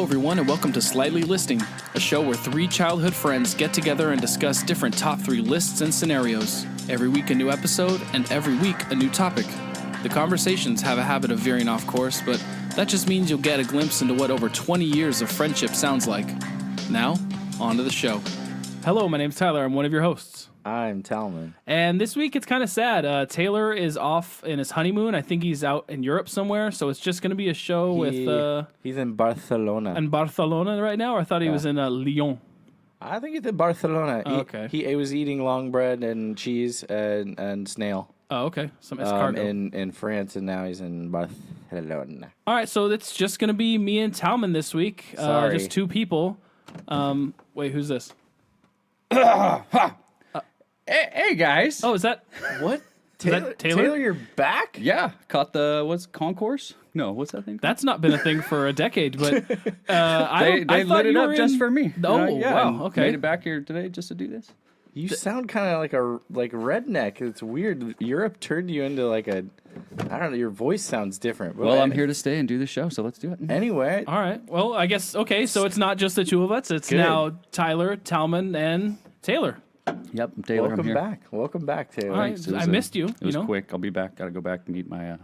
everyone, and welcome to Slightly Listing, a show where three childhood friends get together and discuss different top 3 lists and scenarios. Every week a new episode, and every week a new topic. The conversations have a habit of veering off course, but that just means you'll get a glimpse into what over 20 years of friendship sounds like. Now, on to the show. Hello, my name's Tyler. I'm one of your hosts. I'm Talmon. And this week it's kind of sad. Taylor is off in his honeymoon. I think he's out in Europe somewhere, so it's just going to be a show with... He's in Barcelona. In Barcelona right now? Or I thought he was in Lyon. I think he's in Barcelona. Oh, okay. He was eating long bread and cheese and snail. Oh, okay. Some escargot. In France, and now he's in Barcelona. All right, so it's just going to be me and Talmon this week. Sorry. Just 2 people. Wait, who's this? Hey guys. Oh, is that... What? that Taylor? Taylor, you're back? Yeah, caught the concourse? No, what's that thing? That's not been a thing for a decade, but They I thought lit it you up were just in- for me. Oh, Yeah, wow, and okay. Made it back here today just to do this. You sound kind of like redneck. It's weird. Europe turned you into like a... I don't know. Your voice sounds different. But Well, I'm here to stay and do the show, so let's do it. Anyway. All right. Well, I guess, okay, so it's not just the 2 of us. It's Good. now Tyler, Talmon, and Taylor. Yep, I'm Taylor. Welcome I'm here. back. Welcome back, Taylor. All right. Thanks. It I was, missed you. It was you know? quick. I'll be back. Gotta go back and meet my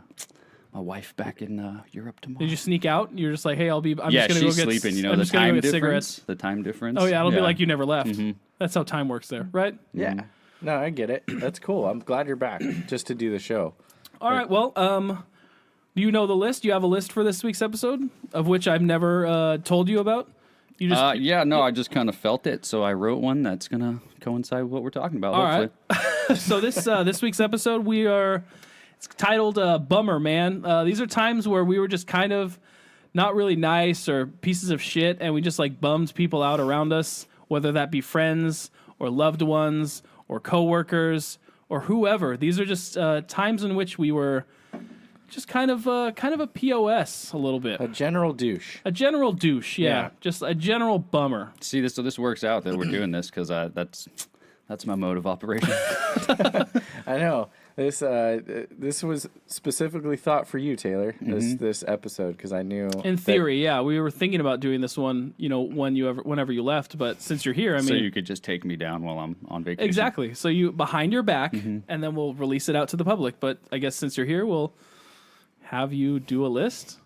my wife back in Europe tomorrow. Did you sneak out? You're just like, hey, I'm yeah, just going to she's go get sleeping. You know, I'm the just gonna go time get difference. cigarettes. The time difference. Oh, yeah, it'll be like you never left. Mhm. That's how time works there, right? Yeah. No, I get it. That's cool. I'm glad you're back just to do the show. All right. Well, do you know the list? Do you have a list for this week's episode, of which I've never told you about? You just Yeah, no, I just kind of felt it, so I wrote one that's gonna coincide with what we're talking about. All hopefully. right. So this week's episode, it's titled "Bummer Man." These are times where we were just kind of not really nice or pieces of shit, and we just like bummed people out around us, whether that be friends or loved ones or coworkers or whoever. These are just times in which we were just kind of a POS a little bit. A general douche. A general douche, yeah. Yeah. Just a general bummer. See this, so this works out that we're doing this because that's my mode of operation. I know. This was specifically thought for you, Taylor. This episode, because I knew. In theory, yeah, we were thinking about doing this one, whenever you left, but since you're here, I mean, So you could just take me down while I'm on vacation. exactly. So you behind your back, and then we'll release it out to the public. But I guess since you're here, we'll have you do a list.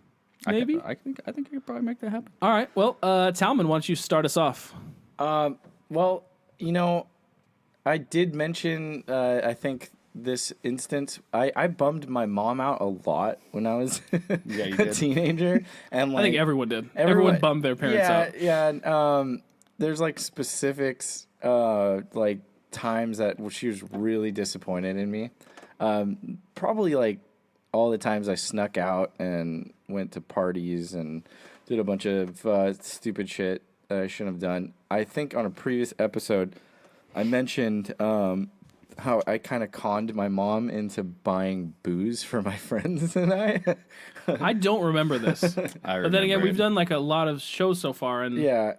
Maybe. I think I could probably make that happen. All right. Well, Talmon, why don't you start us off? Well, I did mention. I think this instance, I bummed my mom out a lot when I was Yeah, you a did. teenager, and like I think everyone did. Everyone bummed their parents out. Yeah, and, there's like specifics, like times that she was really disappointed in me. Probably like all the times I snuck out and went to parties and did a bunch of stupid shit that I shouldn't have done. I think on a previous episode, I mentioned how I kind of conned my mom into buying booze for my friends and I. I don't remember this. But then again, we've done like a lot of shows so far, and Yeah,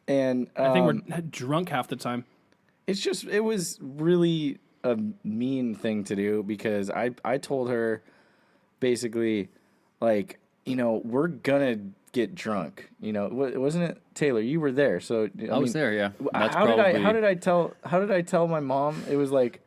and I think we're drunk half the time. it was really a mean thing to do because I told her basically like, we're gonna get drunk. Wasn't it, Taylor? You were there, so I was there. Yeah. That's How probably, did I tell my mom? It was like,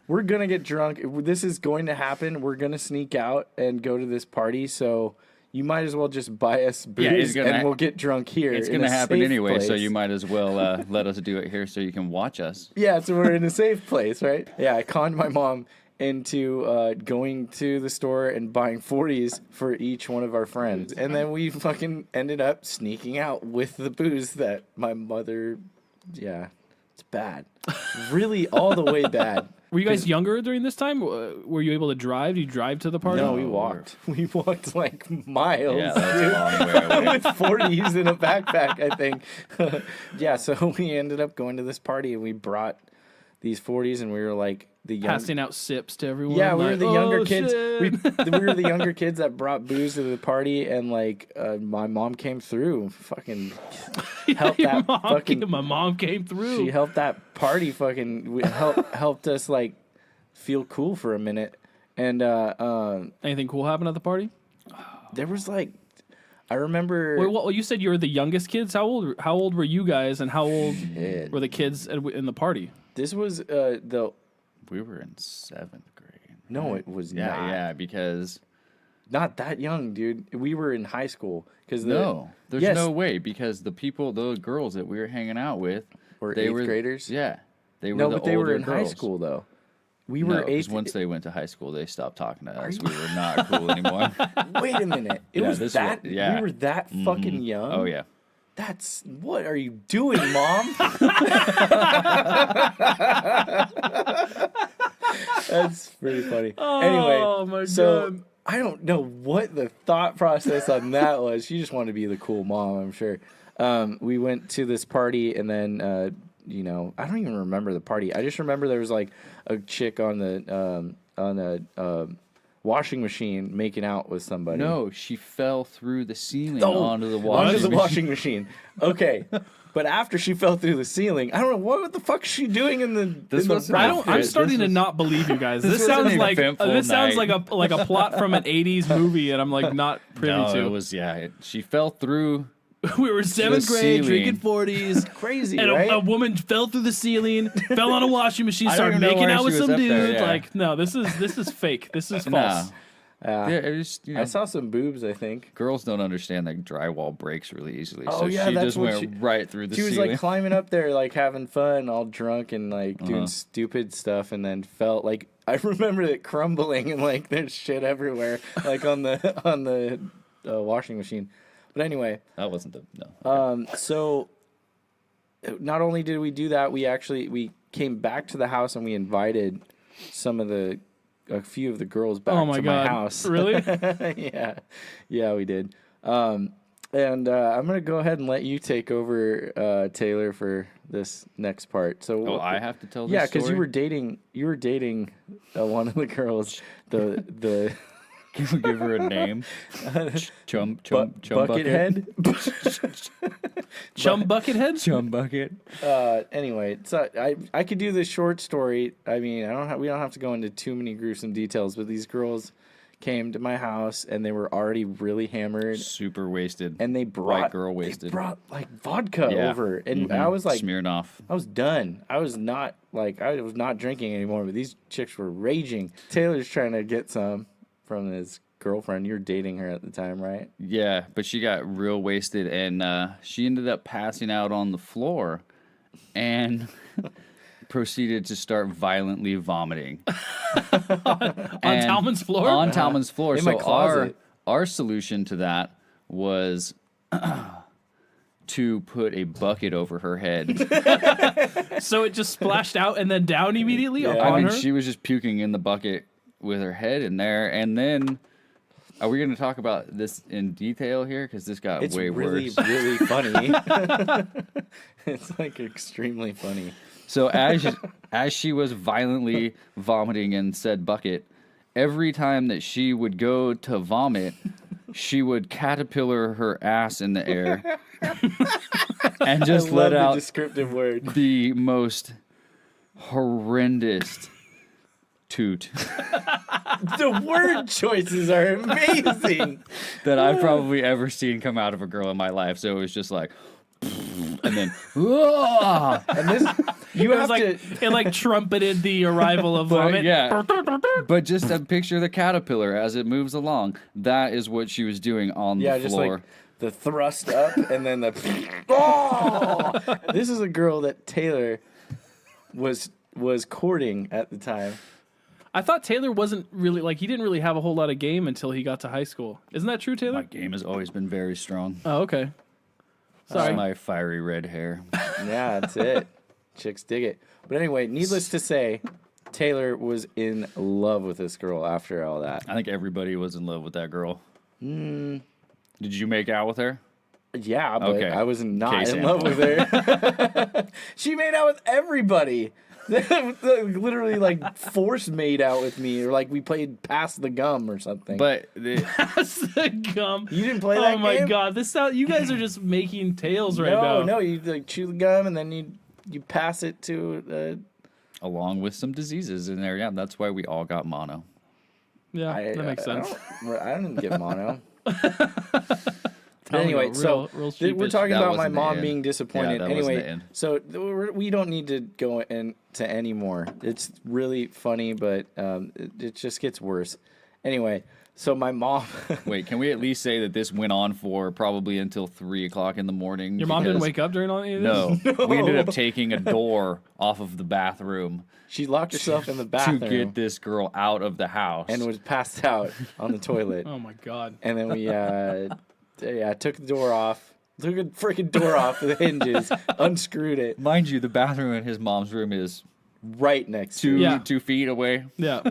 we're gonna get drunk. This is going to happen. We're gonna sneak out and go to this party. So you might as well just buy us booze and we'll get drunk here. It's in going to a happen safe anyway, so place. you might as well let us do it here so you can watch us. Yeah, so we're in a safe place, right? Yeah, I conned my mom into going to the store and buying 40s for each one of our friends. And then we fucking ended up sneaking out with the booze that my mother, it's bad. Really all the way bad. Were you guys younger during this time? Were you able to drive? Did you drive to the party? No, we walked. We walked like miles. Yeah, that's dude. a long way away. With 40s in a backpack, I think. Yeah, so we ended up going to this party and we brought these 40s and we were like the young... Passing out sips to everyone. Yeah, we were like, the younger "Oh, kids. shit." We were the younger kids that brought booze to the party, and like my mom came through, fucking helped Your that mom fucking. my mom came through. She helped that party fucking helped us like feel cool for a minute, and Anything cool happen at the party? there was like I remember. Wait, well, you said you were the youngest kids. How old were you guys, and how old Shit. were the kids in the party? This was the. We were in 7th grade. No, it was Yeah, not. yeah, because Not that young, dude. We were in high school. There's there's no way, because the girls that we were hanging out with, Were they 8th graders? Yeah, they were No, the but they were older in high girls. school though. We No, were 'cause 8th. once they went to high school, they stopped talking to us. We were not cool anymore. Wait a minute. It Yeah, was this that. was- yeah. We were that fucking young. Oh yeah. That's what are you doing, Mom? That's pretty funny. Oh, Anyway, my so God. I don't know what the thought process on that was. She just wanted to be the cool mom, I'm sure. We went to this party, and then I don't even remember the party. I just remember there was like a chick on the washing machine making out with somebody. No, she fell through the ceiling Oh, onto the washing onto the machine. washing machine. Okay, but after she fell through the ceiling, I don't know what the fuck is she doing in the. This in the wasn't I a don't. fit. I'm This starting to was- not believe you guys. This This wasn't sounds an like eventful this sounds night. like a plot from an '80s movie, and I'm like not privy No, to. it was she fell through. We were 7th grade, ceiling. drinking 40s. Crazy, And right? a woman fell through the ceiling, fell on a washing machine, I don't started even know making where out she with was some up there, dude. yeah. Like, no, this is fake. This is Nah. false. Yeah, it was, I saw some boobs, I think. girls don't understand that drywall breaks really easily. Oh, So yeah, she that's just what went right through the She was ceiling. like climbing up there, like having fun, all drunk and like doing stupid stuff, and then felt like I remember it crumbling and like there's shit everywhere, like on the washing machine. But anyway, That wasn't no. so not only did we do that, we came back to the house and we invited a few of the girls back Oh my to God. my house. Really? Yeah, we did. And I'm gonna go ahead and let you take over, Taylor, for this next part. So, Oh, I have to tell this yeah, because story? you were dating one of the girls, the Can we give her a name? Chum bucket bucket head. Chum Buckethead? Chum bucket. Anyway, so I could do this short story. I mean, we don't have to go into too many gruesome details, but these girls came to my house and they were already really hammered, Super wasted. and they brought White girl wasted. They brought like vodka Yeah. over, and I was like, smearing off. I was done. I was not drinking anymore, but these chicks were raging. Taylor's trying to get some from his girlfriend. You're dating her at the time, right? Yeah, but she got real wasted, and she ended up passing out on the floor, and proceeded to start violently vomiting On Talmon's floor? On Talmon's floor. In so my closet. our solution to that was to put a bucket over her head. So it just splashed out and then down immediately Yeah. upon I mean, her? she was just puking in the bucket with her head in there, and then. Are we going to talk about this in detail here? Because this got It's way really, worse. really funny. It's like extremely funny. So as she was violently vomiting in said bucket, every time that she would go to vomit, she would caterpillar her ass in the air and just I let love the out descriptive word. the most horrendous toot The word choices are amazing. that I've probably ever seen come out of a girl in my life. So it was just like, and then, "Whoa!" And this, you It have was like to. it like trumpeted the arrival of But, vomit. yeah. But just a picture of the caterpillar as it moves along. That is what she was doing on Yeah, the just floor. like the thrust up and then the. Oh! This is a girl that Taylor was courting at the time. I thought Taylor wasn't really he didn't really have a whole lot of game until he got to high school. Isn't that true, Taylor? My game has always been very strong. Oh, okay. Sorry. My fiery red hair. Yeah, that's it. Chicks dig it. But anyway, needless to say, Taylor was in love with this girl after all that. I think everybody was in love with that girl. Did you make out with her? Yeah, but Okay. I was not Case in in love with her. She made out with everybody. Literally, like, force made out with me, or like we played pass the gum or something. But That's the gum. you didn't play Oh that my game? god, you guys are just making tales right now. No, you like chew the gum and then you pass it to. along with some diseases in there, yeah, that's why we all got mono. Yeah, that makes sense. I didn't get mono. Anyway, real so real we're sheepish. talking That about my wasn't the mom end. being disappointed. Yeah, that wasn't the Anyway, end. so we don't need to go into any more. It's really funny, but it just gets worse. Anyway, so my mom. Wait, can we at least say that this went on for probably until 3 o'clock in the morning? Your mom didn't because- wake up during all any of this? No, we ended up taking a door off of the bathroom She locked herself in the to bathroom get this girl out of the house. and was passed out on the toilet. Oh my god. And then we took the door off. Took a freaking door off the hinges, unscrewed it mind you, the bathroom in his mom's room is right next to Yeah. 2 feet away. Yeah.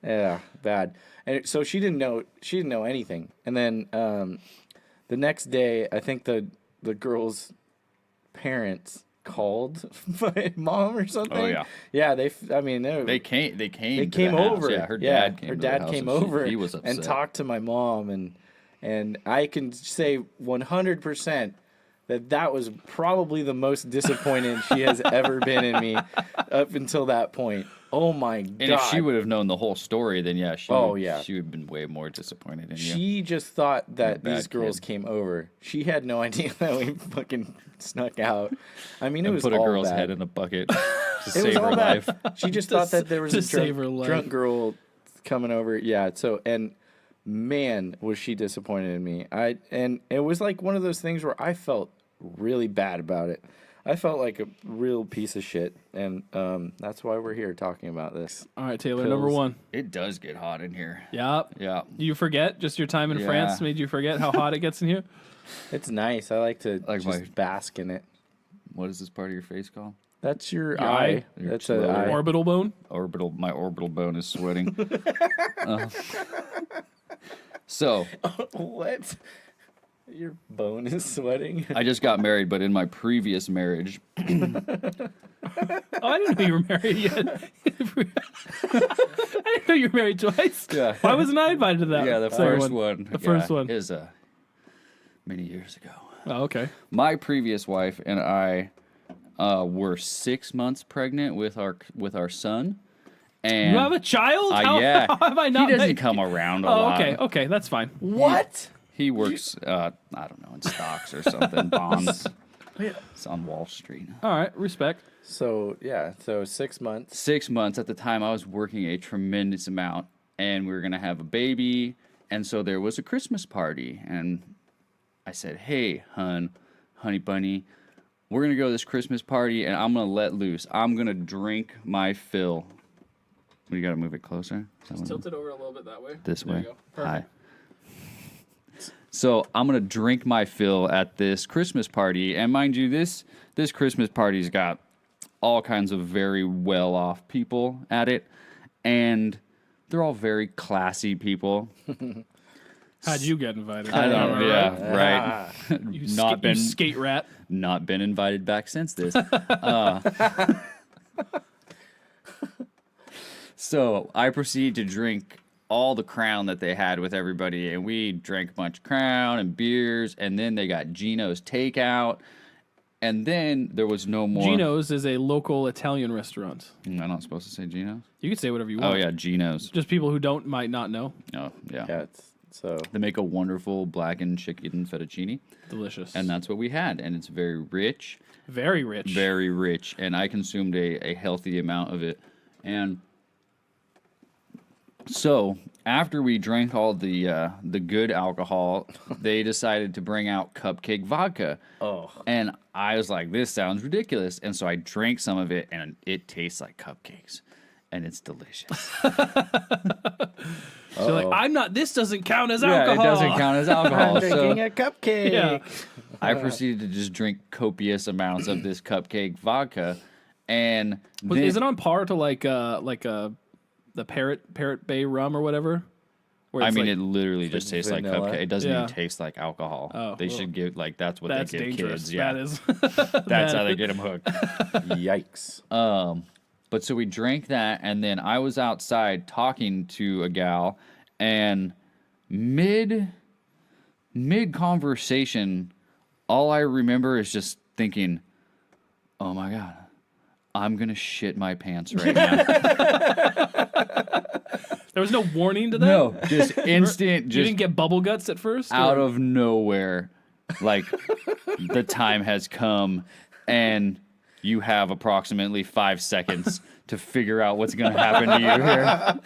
Yeah, bad. And so she didn't know anything. And then the next day, I think the girl's parents called my mom or something. Oh, yeah. Yeah, they Came. They came to the house. over. Yeah, her dad came. Her to the dad house came and over he was upset. and talked to my mom, and I can say 100% that was probably the most disappointed she has ever been in me up until that point. Oh my god! And if she would have known the whole story, then yeah, she Oh, would, yeah. she would have been way more disappointed in you. She just thought that You're a these bad girls kid. came over. She had no idea that we fucking snuck out. I mean, it And was put a all girl's bad. head in a bucket to It save was her all life. bad. She just To thought that there was to a save her life. drunk girl coming over. Yeah. So and man, was she disappointed in me. And it was like one of those things where I felt really bad about it. I felt like a real piece of shit, and that's why we're here talking about this. All right, Taylor, Pills. number 1. It does get hot in here. Yep. Yeah. You forget? Just your time in Yeah. France made you forget how hot it gets in here? It's nice. I like to Like just my- bask in it. What is this part of your face called? That's your Your eye. eye? Your That's an lower eye. Orbital bone? My orbital bone is sweating. So What? Your bone is sweating. I just got married, but in my previous marriage, Oh, I didn't know you were married yet. I didn't know you were married twice. Yeah. Why wasn't I invited to that? yeah, the second first one, The first one. is many years ago. Oh, okay. My previous wife and I were 6 months pregnant with our son, and You have a child? yeah, How have I not he doesn't met- come around a Oh, lot. okay, that's fine. What? He works, I don't know, in stocks or something, bonds. It's on Wall Street. All right, respect. So yeah, so 6 months. 6 months at the time, I was working a tremendous amount, and we were gonna have a baby, and so there was a Christmas party, and I said, "Hey, honey bunny, we're gonna go to this Christmas party, and I'm gonna let loose. I'm gonna drink my fill." You gotta move it closer. Is that what it is? Tilt it over a little bit that way. This There way. you go. Perfect. Hi. So I'm gonna drink my fill at this Christmas party, and mind you, this Christmas party's got all kinds of very well off people at it, and they're all very classy people. How'd you get invited? I don't, Right? yeah, right. You, Not you skate rat. not been invited back since this. So I proceed to drink all the Crown that they had with everybody, and we drank a bunch of Crown and beers, and then they got Gino's takeout, and then there was no more. Gino's is a local Italian restaurant. I'm not supposed to say Gino's. You can say whatever you want. Oh yeah, Gino's. Just people who might not know. Oh yeah. Yeah, so They make a wonderful blackened chicken fettuccine, Delicious. and that's what we had, and it's very rich. very rich. Very rich, and I consumed a healthy amount of it. And so after we drank all the good alcohol, they decided to bring out cupcake vodka. oh, And I was like, this sounds ridiculous. And so I drank some of it, and it tastes like cupcakes, and it's delicious. So like, I'm not. This doesn't count as Yeah, alcohol. it doesn't count as alcohol. I'm drinking So a cupcake. Yeah. I proceeded to just drink copious amounts of this cupcake vodka, and But then, is it on par to like the Parrot Bay rum or whatever? Where I it's mean, like, it literally just like tastes like vanilla. cupcake. It doesn't Yeah. even taste like alcohol. Oh, They well. should give that's what that's they give dangerous. kids. Yeah, That is. that's how they get them hooked. Yikes. But so we drank that, and then I was outside talking to a gal, and mid conversation, all I remember is just thinking, "Oh my god, I'm gonna shit my pants right now." There was no warning to that. No, just instant, You just didn't get bubble guts at first. out or- of nowhere. like the time has come and you have approximately 5 seconds to figure out what's going to happen to you here.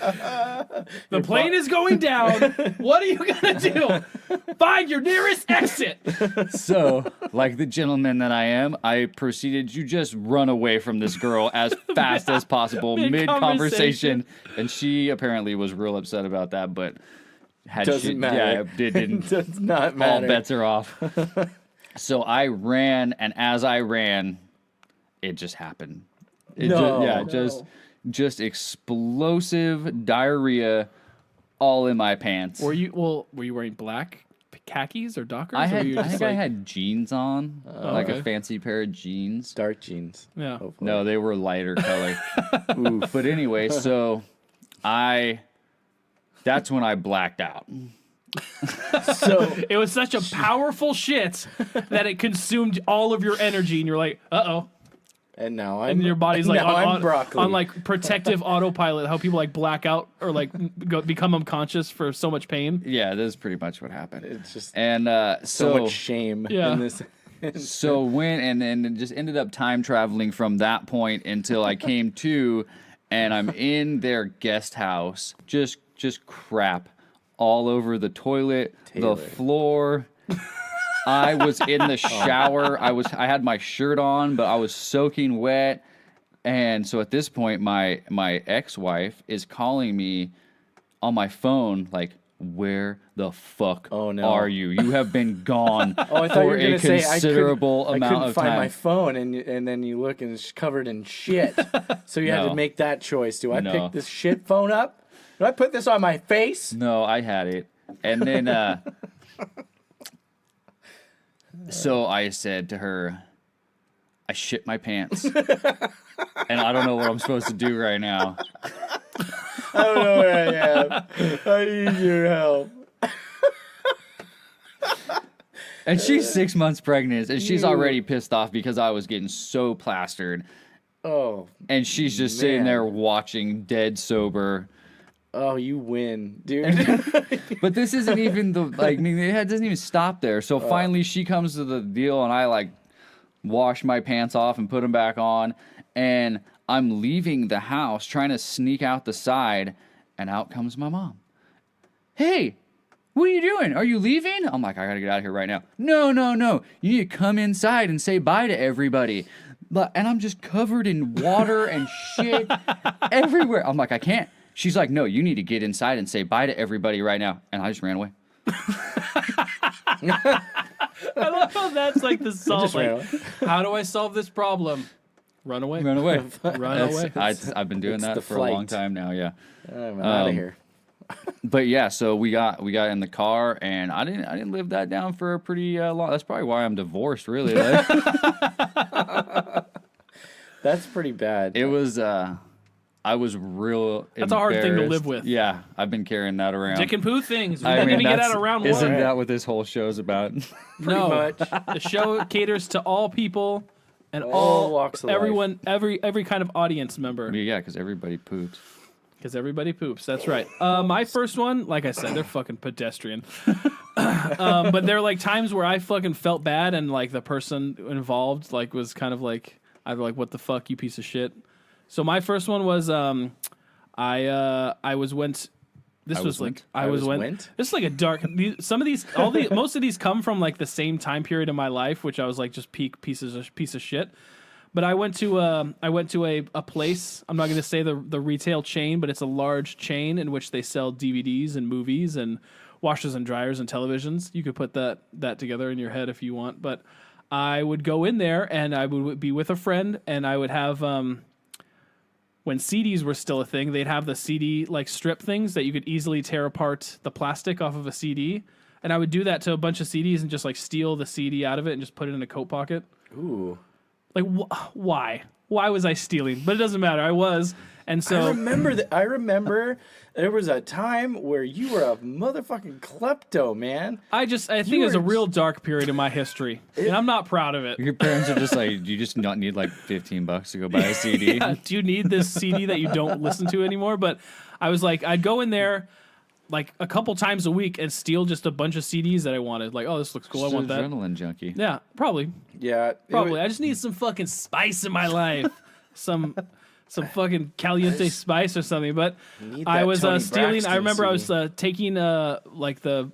The plane is going down. What are you going to do? Find your nearest exit. So, like the gentleman that I am, I proceeded to just run away from this girl as fast as possible mid-conversation. And she apparently was real upset about that, but Doesn't matter. Yeah, it didn't. Does not All matter. bets are off. So I ran, and as I ran, it just happened. Just explosive diarrhea all in my pants. Were you wearing black khakis or Dockers? I or were you just like, had jeans on, like okay. a fancy pair of jeans. Dark jeans. Yeah. Hopefully. No, they were lighter color. Oof. But anyway, so that's when I blacked out. So It was such a powerful shit that it consumed all of your energy, and you're like, uh-oh. and now I'm. And your body's like now I'm on broccoli. like protective autopilot, how people like black out or like become unconscious for so much pain. Yeah, that's pretty much what happened. It's just And so much shame Yeah. in this. so went and then just ended up time traveling from that point until I came to, and I'm in their guest house, just crap all over the toilet, Taylor. the floor. I was in the shower. I had my shirt on, but I was soaking wet. And so at this point, my ex-wife is calling me on my phone, like, where the fuck Oh, no. are you? You have been gone Oh, I thought you for were a gonna say considerable I amount couldn't of find time. my phone, and then you look and it's covered in shit. So you had No. to make that choice. Do I No. pick this shit phone up? Do I put this on my face? No, I had it. And then so I said to her, I shit my pants. And I don't know what I'm supposed to do right now. I don't know where I am. I need your help. And she's 6 months pregnant, and she's already pissed off because I was getting so plastered. Oh, And she's just sitting Man. there watching dead sober. oh, you win, dude. But this isn't even the, like, I mean, it doesn't even stop there. So finally she comes to the deal, and I, like, wash my pants off and put them back on. And I'm leaving the house, trying to sneak out the side, and out comes my mom. Hey, what are you doing? Are you leaving? I'm like, I gotta get out of here right now. No. You need to come inside and say bye to everybody. And I'm just covered in water and shit everywhere. I'm like, I can't. She's like, no, you need to get inside and say bye to everybody right now. And I just ran away. I love how that's like the solve. just ran Like, how do I solve this problem? Run away. Run away. Run away. I've been doing it's that the for a long flight. time now, yeah. I'm out of here. But yeah, so we got in the car, and I didn't live that down for a pretty long. That's probably why I'm divorced, really. Like, That's pretty bad. it was I was real. That's a hard thing to embarrassed. live with. Yeah, I've been carrying that around. Dick and poo things. We I didn't mean, even get that's- out of round Isn't one. that what this whole show's about? No. much. The show caters to all people and All all walks of everyone, every kind of audience member. Yeah, because everybody poops. Because everybody poops. That's right. My first one, like I said, they're fucking pedestrian. But there are like times where I fucking felt bad, and like the person involved like was kind of like either like, what the fuck, you piece of shit. So my first one was I was went. This was like I was went. This is like a dark. Some of these, most of these come from like the same time period in my life, which I was like just peak piece of shit. But I went to a place. I'm not going to say the retail chain, but it's a large chain in which they sell DVDs and movies and washers and dryers and televisions. You could put that together in your head if you want. But I would go in there and I would be with a friend, and I would have when CDs were still a thing, they'd have the CD like strip things that you could easily tear apart the plastic off of a CD. And I would do that to a bunch of CDs and just like steal the CD out of it and just put it in a coat pocket. Ooh. Like, why? Why was I stealing? But it doesn't matter. I was. And so I remember that. I remember there was a time where you were a motherfucking klepto, man. I think it was a real dark period in my history. And I'm not proud of it. Your parents are just like, you just not need like $15 to go buy a CD. Yeah, do you need this CD that you don't listen to anymore? But I was like, I'd go in there. like a couple times a week and steal just a bunch of CDs that I wanted. Like, oh, this looks cool. I want that. Adrenaline junkie. Yeah, probably. Yeah, Probably. I just need some fucking spice in my life. some fucking caliente spice or something. But Need I that was Tony stealing. Braxton I remember I was CD. taking like the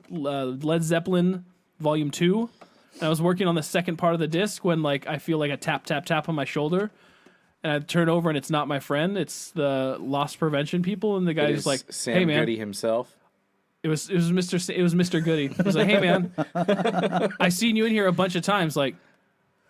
Led Zeppelin Volume 2. And I was working on the second part of the disc when like I feel like a tap tap tap on my shoulder. And I turn over and it's not my friend. It's the loss prevention people. And the guy It is is like, Sam "Hey man, Goody himself. it was Mr. Goody." He was like, "Hey man, I seen you in here a bunch of times. Like,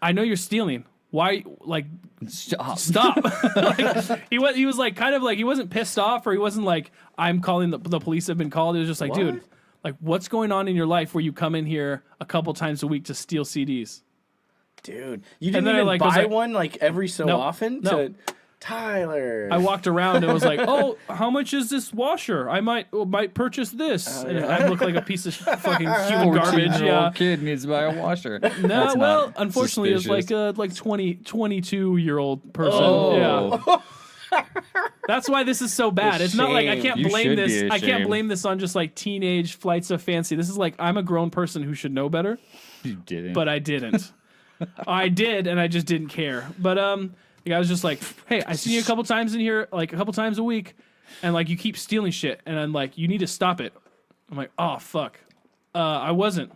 I know you're stealing. Why? Like, stop." Like, he was like kind of like he wasn't pissed off or he wasn't like I'm calling the police have been called. It was just like, What? dude, like what's going on in your life where you come in here a couple times a week to steal CDs? Dude, you didn't then I, even like, was buy like- one like every so No, often no. to Tyler. I walked around and was like, "Oh, how much is this washer? I might purchase this." And I look like a piece of fucking human garbage. 14-year-old Yeah. kid needs to buy a washer. No, That's well, not unfortunately, it's like suspicious. a 22-year-old person. Oh. Yeah. That's why this is so bad. It's not like I shame. can't You blame should this. be I can't ashamed. blame this on just like teenage flights of fancy. This is like I'm a grown person who should know better, You didn't. but I didn't. I did, and I just didn't care. But the guy was just like, "Hey, I see you a couple times in here, like a couple times a week, and like you keep stealing shit, and I'm like, you need to stop it." I'm like, "Oh fuck, I wasn't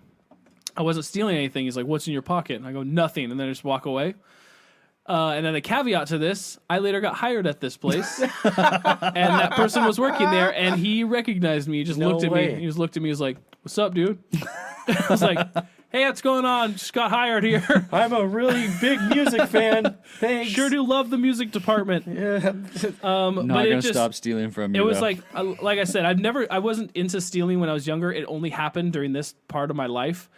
stealing anything." He's like, "What's in your pocket?" And I go, "Nothing," and then I just walk away. And then the caveat to this, I later got hired at this place, and that person was working there, and he recognized me. He just No looked at way. me. He just looked at me. He was like, "What's up, dude?" I was like, "Hey, what's going on? Just got hired here." I'm a really big music fan. Thanks. Sure do love the music department. Yeah. not but gonna it just, stop stealing from you. It was though. like I said, I wasn't into stealing when I was younger. It only happened during this part of my life,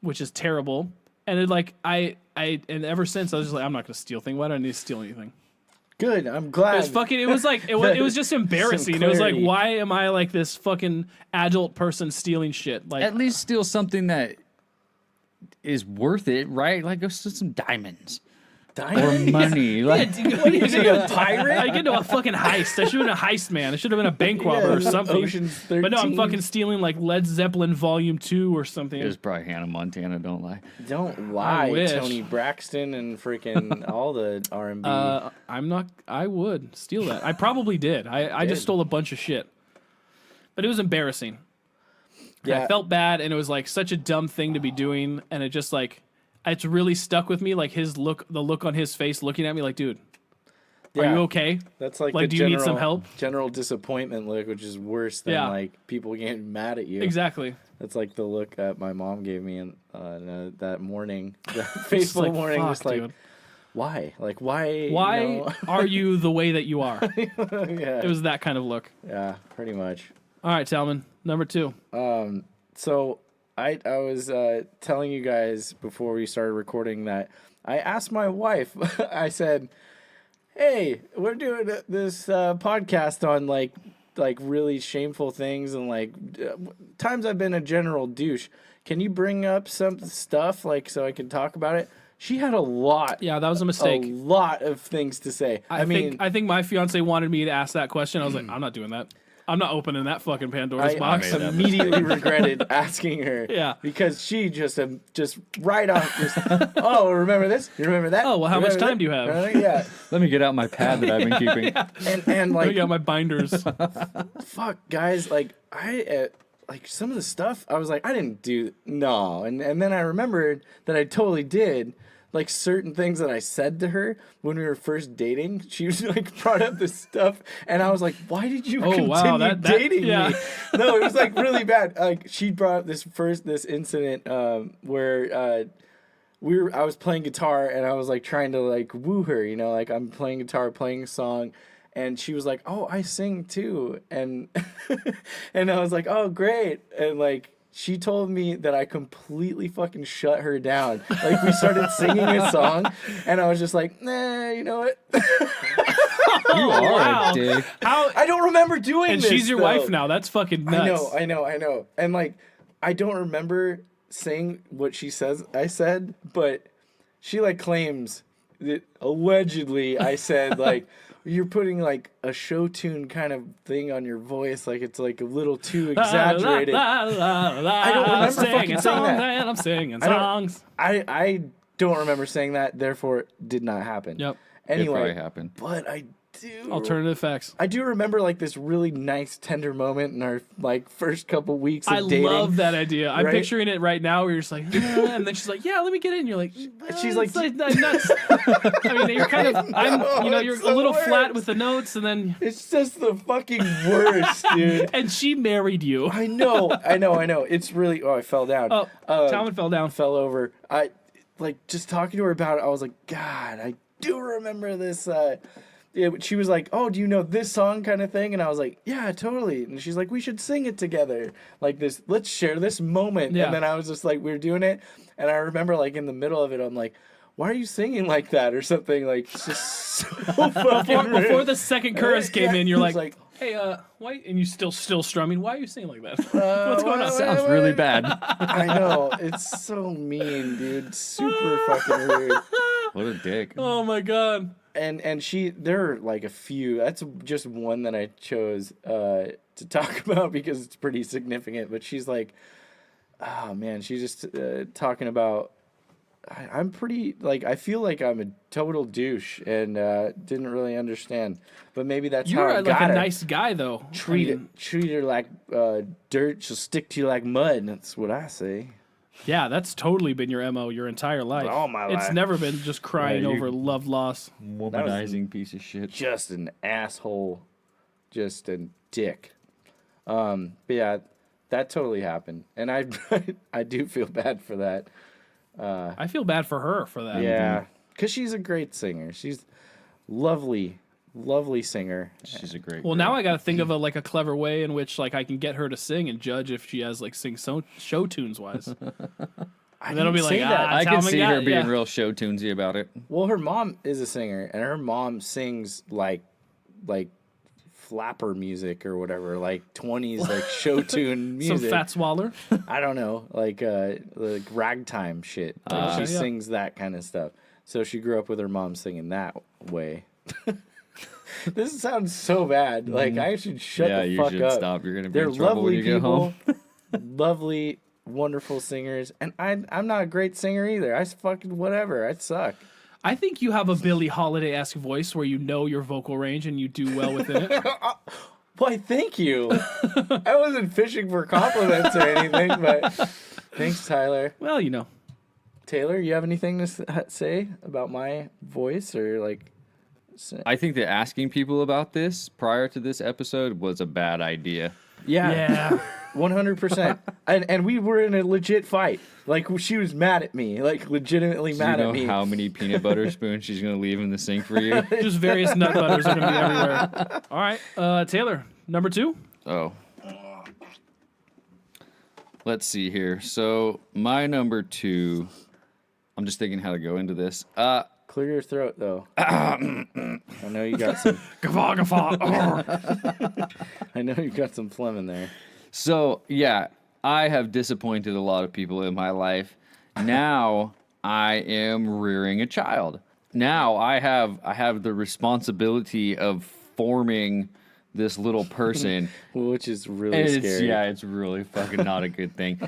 which is terrible. And it like and ever since I was just like, I'm not gonna steal thing. Why do I need to steal anything? Good. I'm glad. It was fucking. It was like it was just embarrassing. It was like, clarity. why am I like this fucking adult person stealing shit? Like, at least steal something that is worth it, right? Like go steal some diamonds or Diamond? money. Like What is he, a pirate? I get into a fucking heist. I should have been a heist man. I should have been a bank robber or something. Ocean's 13. But no, I'm fucking stealing like Led Zeppelin Volume 2 or something. it was probably Hannah Montana. Don't lie. Don't lie, wish. Tony Braxton and freaking all the R&B. I'm not. I would steal that. I probably did. I just Did. stole a bunch of shit, but it was embarrassing. And I Yeah. felt bad, and it was like such a dumb thing to be doing, and it just like it's really stuck with me. Like the look on his face, looking at me, like, dude, are Yeah. you okay? That's like, like, the do you need some general- help? General disappointment look, which is worse than Yeah. like people getting mad at you. Exactly. That's like the look that my mom gave me in that morning, the fateful like, morning. fuck, Just like, dude. why? Like, why? Why You know? are you the way that you are? Yeah, It was that kind of look. yeah, pretty much. All right, Talmon, number 2. So I was telling you guys before we started recording that I asked my wife. I said, "Hey, we're doing this podcast on like really shameful things and like times I've been a general douche. Can you bring up some stuff like so I can talk about it?" She had a lot. Yeah, that was a A mistake. lot of things to say. I mean, I think my fiance wanted me to ask that question. I was like, I'm not doing that. I'm not opening that fucking Pandora's I box. immediately regretted asking her. Yeah. Because she just right off. Oh, remember this? You remember that? Oh, well, how much Remember time that? do you have? Yeah. Let me get out my pad that I've been keeping. And I like, got my binders. fuck, guys. Like like some of the stuff, I was like, I didn't do no. And then I remembered that I totally did. Like certain things that I said to her when we were first dating, she was like brought up this stuff, and I was like, "Why did you continue dating yeah. me?" No, it was like really bad. Like she brought up this incident where I was playing guitar and I was like trying to like woo her, you know, like I'm playing guitar, playing a song, and she was like, "Oh, I sing too," and and I was like, "Oh, great," and like. She told me that I completely fucking shut her down. Like we started singing a song, and I was just like, "Nah, you know what? You are wow. a dick. How? I don't remember doing And this." she's your though. wife now. That's fucking nuts. I know. And like, I don't remember saying what she says I said, but she like claims that allegedly I said like, you're putting like a show tune kind of thing on your voice, like it's like a little too exaggerated. I don't remember fucking saying that. And I'm singing I don't- songs. I don't remember saying that, therefore it did not happen. Yep. It probably Anyway, happened. but I do. Alternative facts. I do remember like this really nice, tender moment in our like first couple weeks of I dating. love that idea. I'm right? picturing it right now where you're just like, yeah, and then she's like, yeah, let me get in. You're like, She's like, nuts. I mean, you're kind of, you're it's a little the flat worst. with the notes, and then, It's just the fucking worst, dude. and she married you. I know. It's really. Oh, I fell down. Oh, Talmon fell down. Fell over. I like just talking to her about it. I was like, God, I do remember this. She was like, oh, do you know this song kind of thing? And I was like, yeah, totally. And she's like, we should sing it together. Like this, let's share this moment. Yeah. And then I was just like, we were doing it. And I remember like in the middle of it, I'm like, why are you singing like that or something? Like, it's just so fucking Before rude. the second chorus came in, you're It's like, hey, why? And you still strumming. Why are you singing like that? What's going on? Sounds really bad. I know. It's so mean, dude. Super fucking rude. What a dick. Oh my god. And there are like a few. That's just one that I chose to talk about because it's pretty significant. But she's like, oh man, she's just talking about. I'm pretty like I feel like I'm a total douche and didn't really understand. But maybe that's how I You're got like a her. nice guy though. Treat her like dirt. She'll stick to you like mud. That's what I say. Yeah, that's totally been your MO your entire life. All my It's life. never been just crying Yeah, you- over love loss. Womanizing piece of shit. Just an asshole, just a dick. But yeah, that totally happened, and I I do feel bad for that. I feel bad for her for that. Yeah, because she's a great singer. She's lovely singer. She's a great Well, girl. now I got to think of a clever way in which like I can get her to sing and judge if she has like show tunes wise. I And then it'll be didn't like, say that. I can Talmon see got her it, being yeah. real show tunesy about it. Well, her mom is a singer, and her mom sings like flapper music or whatever, like 20s like show tune Some music. fat swaller. I don't know, like ragtime shit. Like she yeah. sings that kind of stuff. So she grew up with her mom singing that way. This sounds so bad. Like I should shut Yeah, the you fuck should up. stop. You're gonna be They're in trouble when lovely you get people, home. lovely, wonderful singers, and I'm not a great singer either. I fucking whatever. I suck. I think you have a Billie Holiday-esque voice where you know your vocal range and you do well within it. Why, thank you. I wasn't fishing for compliments or anything, but thanks, Tyler. Well, you know. Taylor, you have anything to say about my voice or like? I think that asking people about this prior to this episode was a bad idea. Yeah. 100%. And we were in a legit fight. Like she was mad at me, like legitimately Do mad you know at me. how many peanut butter spoons she's gonna leave in the sink for you? Just various nut butters are going to be everywhere. All right. Taylor, number 2. Oh. Let's see here. So my number 2. I'm just thinking how to go into this. Clear your throat though. I know you got some. Guffaw, guffaw. I know you got some phlegm in there. So yeah, I have disappointed a lot of people in my life. Now I am rearing a child. Now I have the responsibility of forming this little person. Which is really And scary. it's really fucking not a good thing.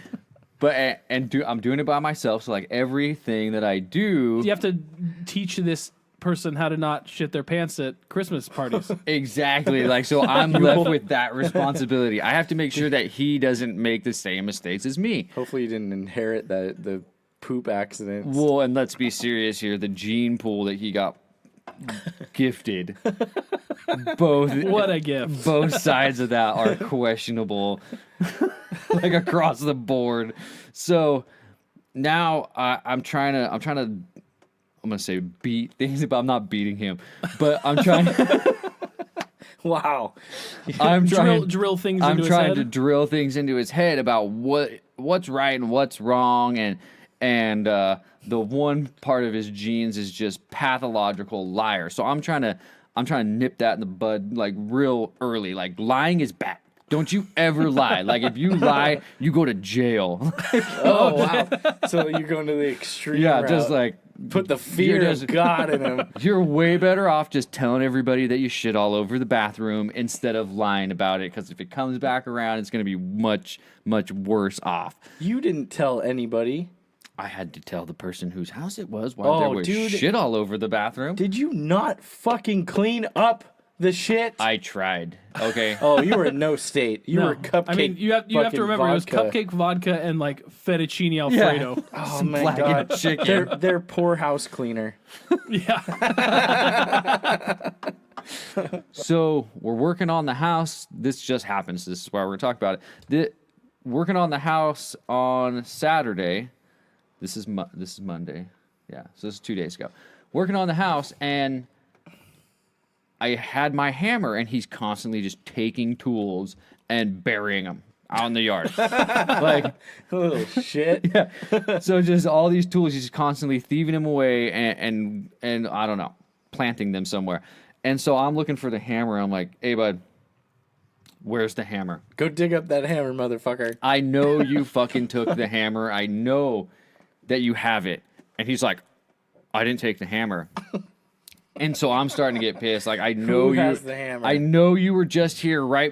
But I'm doing it by myself. So like everything that I do, You have to teach this person how to not shit their pants at Christmas parties. exactly. Like so, I'm left with that responsibility. I have to make sure that he doesn't make the same mistakes as me. Hopefully you didn't inherit the poop accidents. Well, and let's be serious here. The gene pool that he got gifted, both What a gift. both sides of that are questionable, like across the board. So now I'm trying to I'm gonna say beat things, but I'm not beating him. But I'm trying. Wow. I'm trying. Drill things I'm into his trying head. to drill things into his head about what's right and what's wrong, and the one part of his genes is just pathological liar. So I'm trying to nip that in the bud like real early. Like lying is bad. Don't you ever lie. Like if you lie, you go to jail. Oh wow. So you're going to the extreme Yeah, route. just like Put the fear just- of God in him. You're way better off just telling everybody that you shit all over the bathroom instead of lying about it. Because if it comes back around, it's going to be much, much worse off. You didn't tell anybody. I had to tell the person whose house it was while there was dude. shit all over the bathroom. Did you not fucking clean up the shit? I tried. Okay. Oh, you were in no state. You were cupcake. I mean, you have to fucking remember it was vodka. cupcake vodka and like fettuccine alfredo. Oh Some my blackened god, chicken. they're poor house cleaner. Yeah. So we're working on the house. This just happens. This is why we're talking about it. Working on the house on Saturday. This is Monday. Yeah, so this is 2 days ago. Working on the house, and I had my hammer, and he's constantly just taking tools and burying them out in the yard. Like, Oh shit. so just all these tools, he's constantly thieving them away and I don't know, planting them somewhere. And so I'm looking for the hammer. I'm like, hey, bud, where's the hammer? Go dig up that hammer, motherfucker. I know you fucking took the hammer. I know that you have it. And he's like, I didn't take the hammer. And so I'm starting to get pissed. Like, I know Who has the hammer? I know you were just here right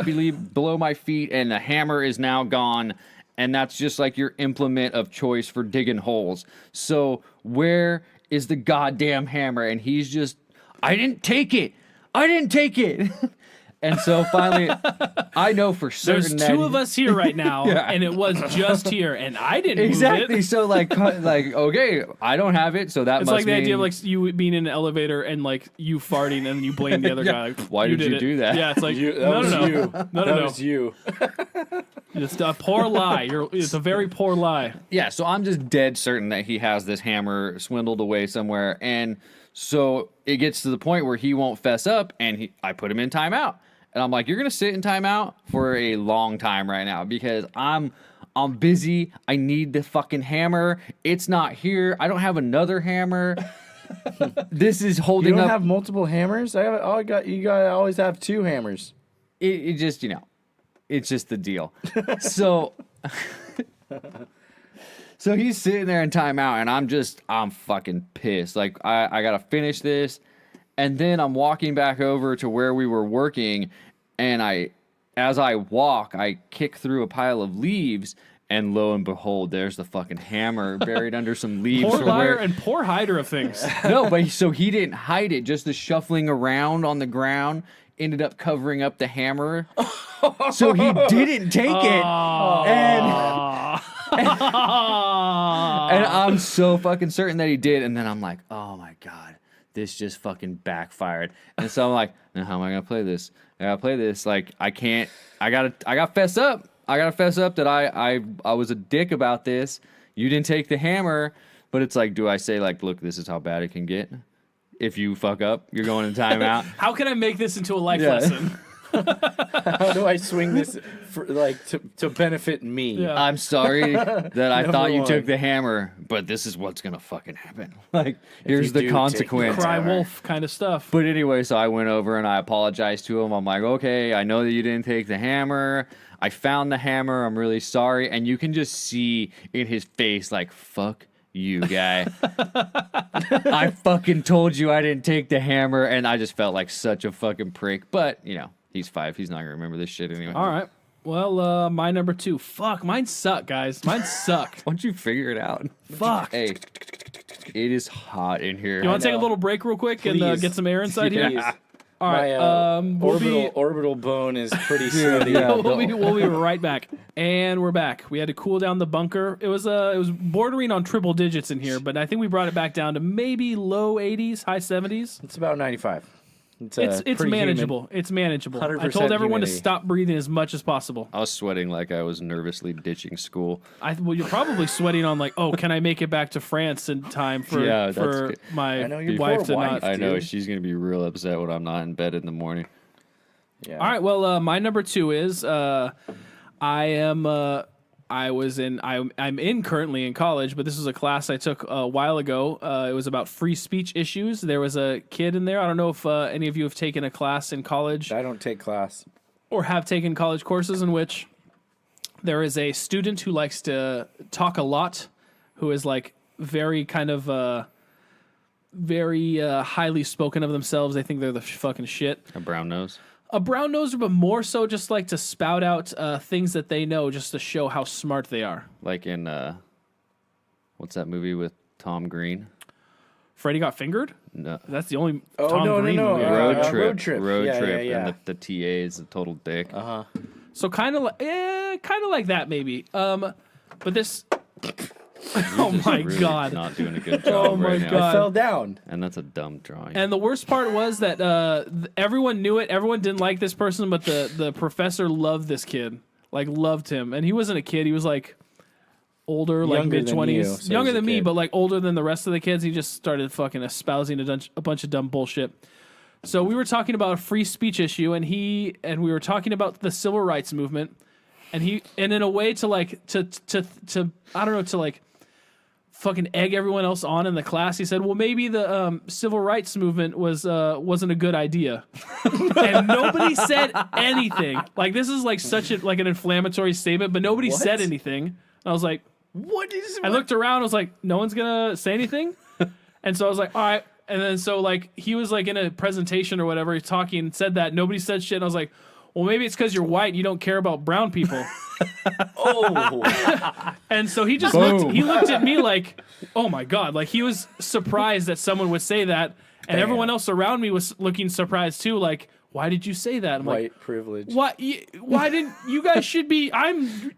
below my feet, and the hammer is now gone. And that's just like your implement of choice for digging holes. So where is the goddamn hammer? And he's just, I didn't take it. I didn't take it. And so finally, I know for certain There's that two of us here right now, Yeah. and it was just here, and I didn't Exactly. move it. So like okay, I don't have it, so that It's must like the mean idea of like you being in an elevator and like you farting, and then you blame the other Yeah. guy. Like, Why did you it. do that? Yeah, it's like That no, was no, you. no, That no. was you. It's a poor lie. It's a very poor lie. Yeah, so I'm just dead certain that he has this hammer swindled away somewhere, and so it gets to the point where he won't fess up, and I put him in timeout, and I'm like, you're gonna sit in timeout for a long time right now because I'm busy. I need the fucking hammer. It's not here. I don't have another hammer. This is You holding don't up. have multiple hammers? You gotta always have two hammers. It just, it's just the deal. So, so he's sitting there in timeout, and I'm fucking pissed. Like, I gotta finish this. And then I'm walking back over to where we were working, and as I walk, I kick through a pile of leaves, and lo and behold, there's the fucking hammer buried under some leaves. Poor from liar where, and poor hider of things. no, but so he didn't hide it. Just the shuffling around on the ground ended up covering up the hammer. So he didn't take it. And I'm so fucking certain that he did. And then I'm like, oh my God, this just fucking backfired. And so I'm like, now how am I gonna play this? I gotta play this. Like, I gotta fess up. I gotta fess up that I was a dick about this. You didn't take the hammer. But it's like, do I say like, look, this is how bad it can get? If you fuck up, you're going in timeout. How can I make this into a life Yeah. lesson? How do I swing this for, to benefit me? Yeah. I'm sorry that I Number thought you one. took the hammer, but this is what's gonna fucking happen. Like, here's you the do take consequence. the Cry hammer. wolf kind of stuff. But anyway, so I went over and I apologized to him. I'm like, okay, I know that you didn't take the hammer. I found the hammer. I'm really sorry. And you can just see in his face, like, fuck you, guy. I fucking told you I didn't take the hammer. And I just felt like such a fucking prick. But, he's 5. He's not going to remember this shit anyway. All right. Well, my number 2. Fuck, mine suck, guys. Mine suck. Why don't you figure it out? Fuck. Hey, it is hot in here. You want to take a know. little break real quick and Please. get some air inside Please. here? All right. My We'll orbital bone is pretty sweaty. yeah. we'll be right back. And we're back. We had to cool down the bunker. It was bordering on triple digits in here, but I think we brought it back down to maybe low 80s, high 70s. It's about 95. It's pretty manageable. It's manageable. I 100% told everyone to humidity. stop breathing as much as possible. I was sweating like I was nervously ditching school. Well, you're probably sweating on like, oh, can I make it back to France in time for Yeah, that's for good. my I know your wife poor to wife. not. I know Dude. she's gonna be real upset when I'm not in bed in the morning. Yeah. All right. Well, my number 2 is I'm currently in college, but this was a class I took a while ago. It was about free speech issues. There was a kid in there. I don't know if any of you have taken a class in college I don't take class. or have taken college courses in which there is a student who likes to talk a lot, who is like very kind of very highly spoken of themselves. They think they're the fucking shit. A brown nose. A brown noser, but more so just like to spout out things that they know just to show how smart they are. Like in, what's that movie with Tom Green? Freddy Got Fingered? No. That's the only Oh, Tom no, Green no, movie. Road Trip. Yeah. And the TA is a total dick. So kind of like that maybe. But this... Oh Just my really God. Not doing a good job my right now. God. I fell down. And that's a dumb drawing. And the worst part was that everyone knew it. Everyone didn't like this person, but the professor loved this kid. Like, loved him. And he wasn't a kid. He was, like, older, like Younger than mid-20s. you, so Younger he's a than me, kid. but, like, older than the rest of the kids. He just started fucking espousing a bunch of dumb bullshit. So we were talking about a free speech issue, and we were talking about the civil rights movement. And in a way to, like, to I don't know, to, like, fucking egg everyone else on in the class. He said, well, maybe the civil rights movement wasn't a good idea. And nobody said anything. Like, this is like such an inflammatory statement, but nobody said anything. And I was like, I looked around, I was like, no one's gonna say anything. And so I was like, all right. And then so like he was like in a presentation or whatever, he's talking and said that. Nobody said shit. And I was like, well, maybe it's because you're white and you don't care about brown people. And so he just looked at me like, oh my God. Like, he was surprised that someone would say that. And everyone else around me was looking surprised too. Like, why did you say that? I'm White privilege. Why didn't you guys should be? I'm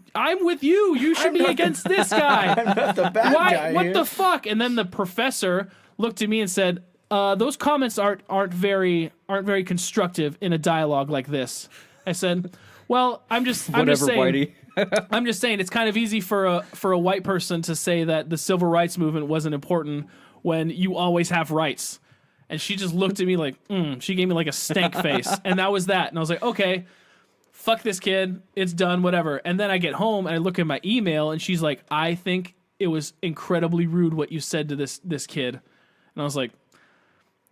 with you. You should be against this guy. I'm not the bad guy What here. the fuck? And then the professor looked at me and said, "Those comments aren't very constructive in a dialogue like this." I said, "Well, I'm just saying, Whitey. I'm just saying it's kind of easy for a white person to say that the civil rights movement wasn't important when you always have rights." And she just looked at me like, she gave me like a stank face. And that was that. And I was like, okay, fuck this kid. It's done, whatever. And then I get home and I look at my email and she's like, I think it was incredibly rude what you said to this kid. And I was like,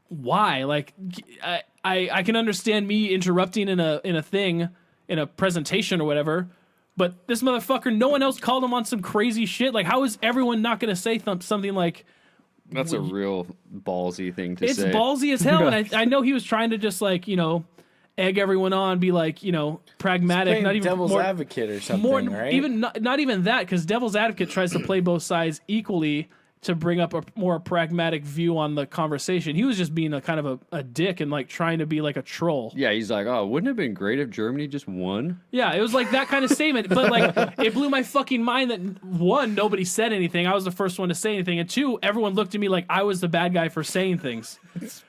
why? Like, I can understand me interrupting in a thing, in a presentation or whatever. But this motherfucker, no one else called him on some crazy shit. Like, how is everyone not going to say something like, That's a real ballsy thing to it's say. ballsy as hell, and I know he was trying to just like egg everyone on, be like pragmatic, Playing not even devil's more, advocate or something, right? even not even that, because devil's advocate tries to play both sides equally to bring up a more pragmatic view on the conversation. He was just being a kind of a dick and like trying to be like a troll. Yeah, he's like, oh, wouldn't it have been great if Germany just won? Yeah, it was like that kind of statement. But like, it blew my fucking mind that one, nobody said anything. I was the first one to say anything, and two, everyone looked at me like I was the bad guy for saying things.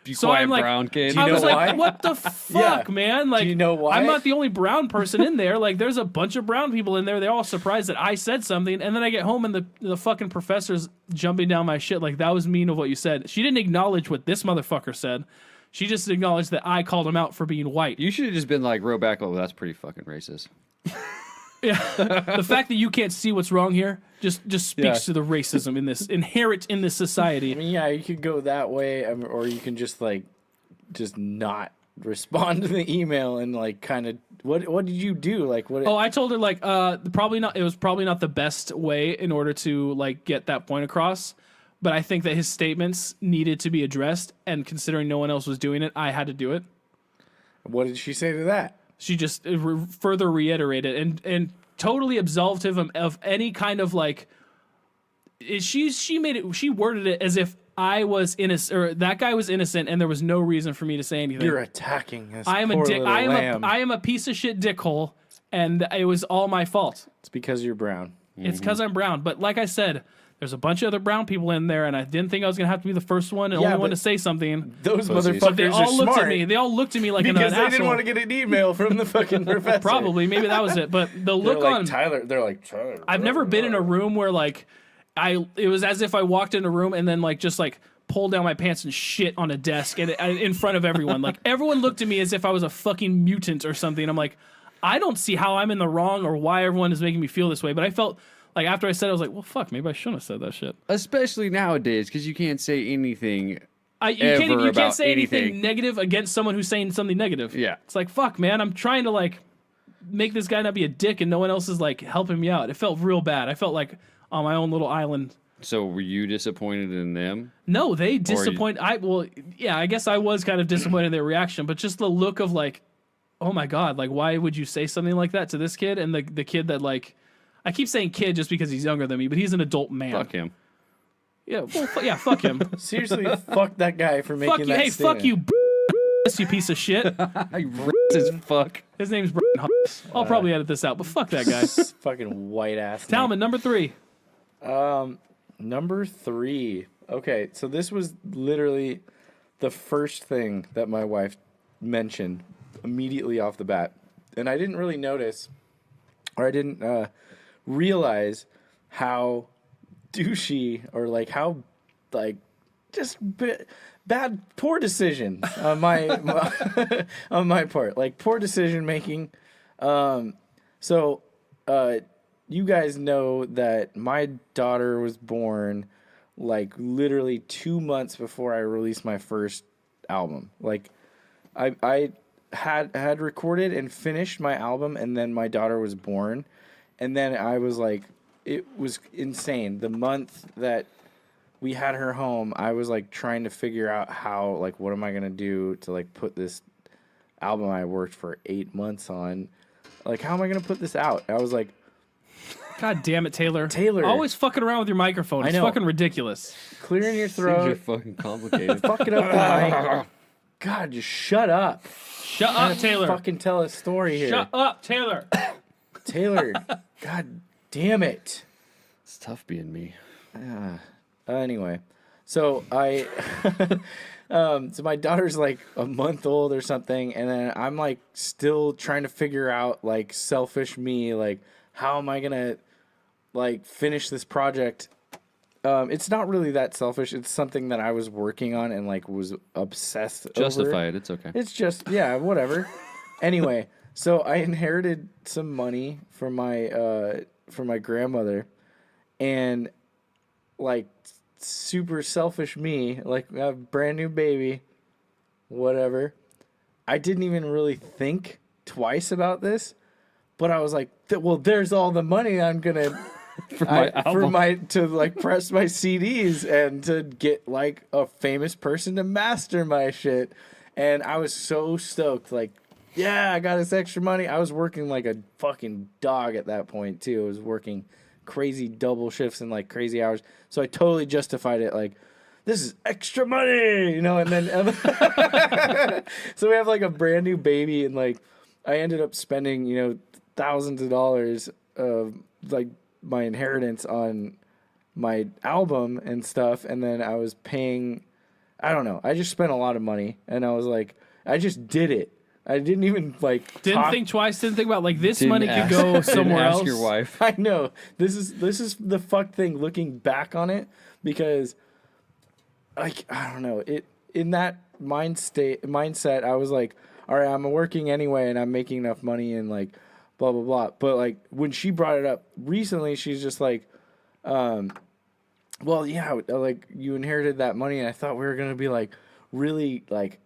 You So quiet I'm like, brown kid. Do you I know was like, why? what the fuck, man? Like, you know why? I'm not the only brown person in there. Like, there's a bunch of brown people in there. They're all surprised that I said something, and then I get home and the fucking professor's jumping down my shit like that was mean of what you said. She didn't acknowledge what this motherfucker said. She just acknowledged that I called him out for being white. You should have just been like, row back, oh, that's pretty fucking racist. The fact that you can't see what's wrong here just speaks Yeah. to the racism inherent in this society. I mean, yeah, you could go that way, or you can just not respond to the email and like kind of what did you do? Like what? Oh, I told her like probably not. It was probably not the best way in order to like get that point across. But I think that his statements needed to be addressed, and considering no one else was doing it, I had to do it. What did she say to that? She just further reiterated and totally absolved him of any kind of like. She worded it as if I was innocent or that guy was innocent, and there was no reason for me to say anything. You're attacking this. I am poor a dick. little lamb. I am a piece of shit dickhole, and it was all my fault. It's because you're brown. It's because I'm brown. But like I said, there's a bunch of other brown people in there, and I didn't think I was going to have to be the first one and Yeah, only one but to say something. Those Pussies. But they motherfuckers are all looked smart. at me. They all looked at me like an because they asshole. didn't want to get an email from the fucking professor. Probably. Maybe that was it. But the They're look like on... Tyler. They're like Tyler. I've never been in a room where, like, it was as if I walked in a room and then, like, just, like, pulled down my pants and shit on a desk and in front of everyone. Like, everyone looked at me as if I was a fucking mutant or something. I'm like, I don't see how I'm in the wrong or why everyone is making me feel this way. But I felt... Like, after I said it, I was like, well, fuck, maybe I shouldn't have said that shit. Especially nowadays, because you can't say anything. You Ever can't about say anything anything. negative against someone who's saying something negative. Yeah. It's like, fuck, man, I'm trying to, like, make this guy not be a dick and no one else is, like, helping me out. It felt real bad. I felt like on my own little island So were you disappointed in them? No, they disappoint. I guess I was kind of disappointed in their reaction, but just the look of like, oh my god, like why would you say something like that to this kid? And the kid that like, I keep saying kid just because he's younger than me, but he's an adult man. Fuck him. Yeah, well, fuck him. Seriously, fuck that guy for making Fuck you. that Hey, statement. fuck you, you piece of shit. As fuck. His name's Brian Hawks. I'll probably edit this out, but fuck that guy. Fucking white ass. Talmon, number 3. Number 3. Okay, so this was literally the first thing that my wife mentioned immediately off the bat. And I didn't really notice, or I didn't realize how douchey, or like how, like, just bad, poor decision on my on my part. Like, poor decision making. So, you guys know that my daughter was born like literally 2 months before I released my first album. Like I had recorded and finished my album, and then my daughter was born. And then I was like, it was insane. The month that we had her home, I was like trying to figure out how, like, what am I going to do to like put this album I worked for 8 months on, like, how am I going to put this out? I was like, God damn it, Taylor. Always fucking around with your microphone. It's fucking ridiculous. clearing your Things are throat, fucking complicated. fucking up the mic. God, just shut up. Shut up, Taylor. Fucking tell a story here. Shut up, Taylor. Taylor, God damn it. It's tough being me. Anyway, so so my daughter's like a month old or something, and then I'm like still trying to figure out, like, selfish me, like, how am I gonna like finish this project? It's not really that selfish. It's something that I was working on and like was obsessed over. Justify it. It's okay. It's just, yeah, whatever. Anyway, so I inherited some money from my grandmother, and like super selfish me, like a brand new baby, whatever. I didn't even really think twice about this, but I was like, well, there's all the money I'm gonna to like press my CDs and to get like a famous person to master my shit. And I was so stoked, like, yeah, I got this extra money. I was working like a fucking dog at that point too. I was working crazy double shifts and like crazy hours. So I totally justified it, like, this is extra money, you know. And then so we have like a brand new baby, and like I ended up spending, you know, thousands of dollars of like my inheritance on my album and stuff. And then I was paying, I don't know, I just spent a lot of money, and I was like, I just did it. I didn't even like Didn't think twice. Didn't think about, like, this money could go somewhere Ask else. your wife. I know, this is the fuck thing looking back on it, because like, I don't know, it in that mindset I was like, all right, I'm working anyway and I'm making enough money and like blah blah blah. But like when she brought it up recently, she's just like, well, yeah, like, you inherited that money, and I thought we were gonna be like really like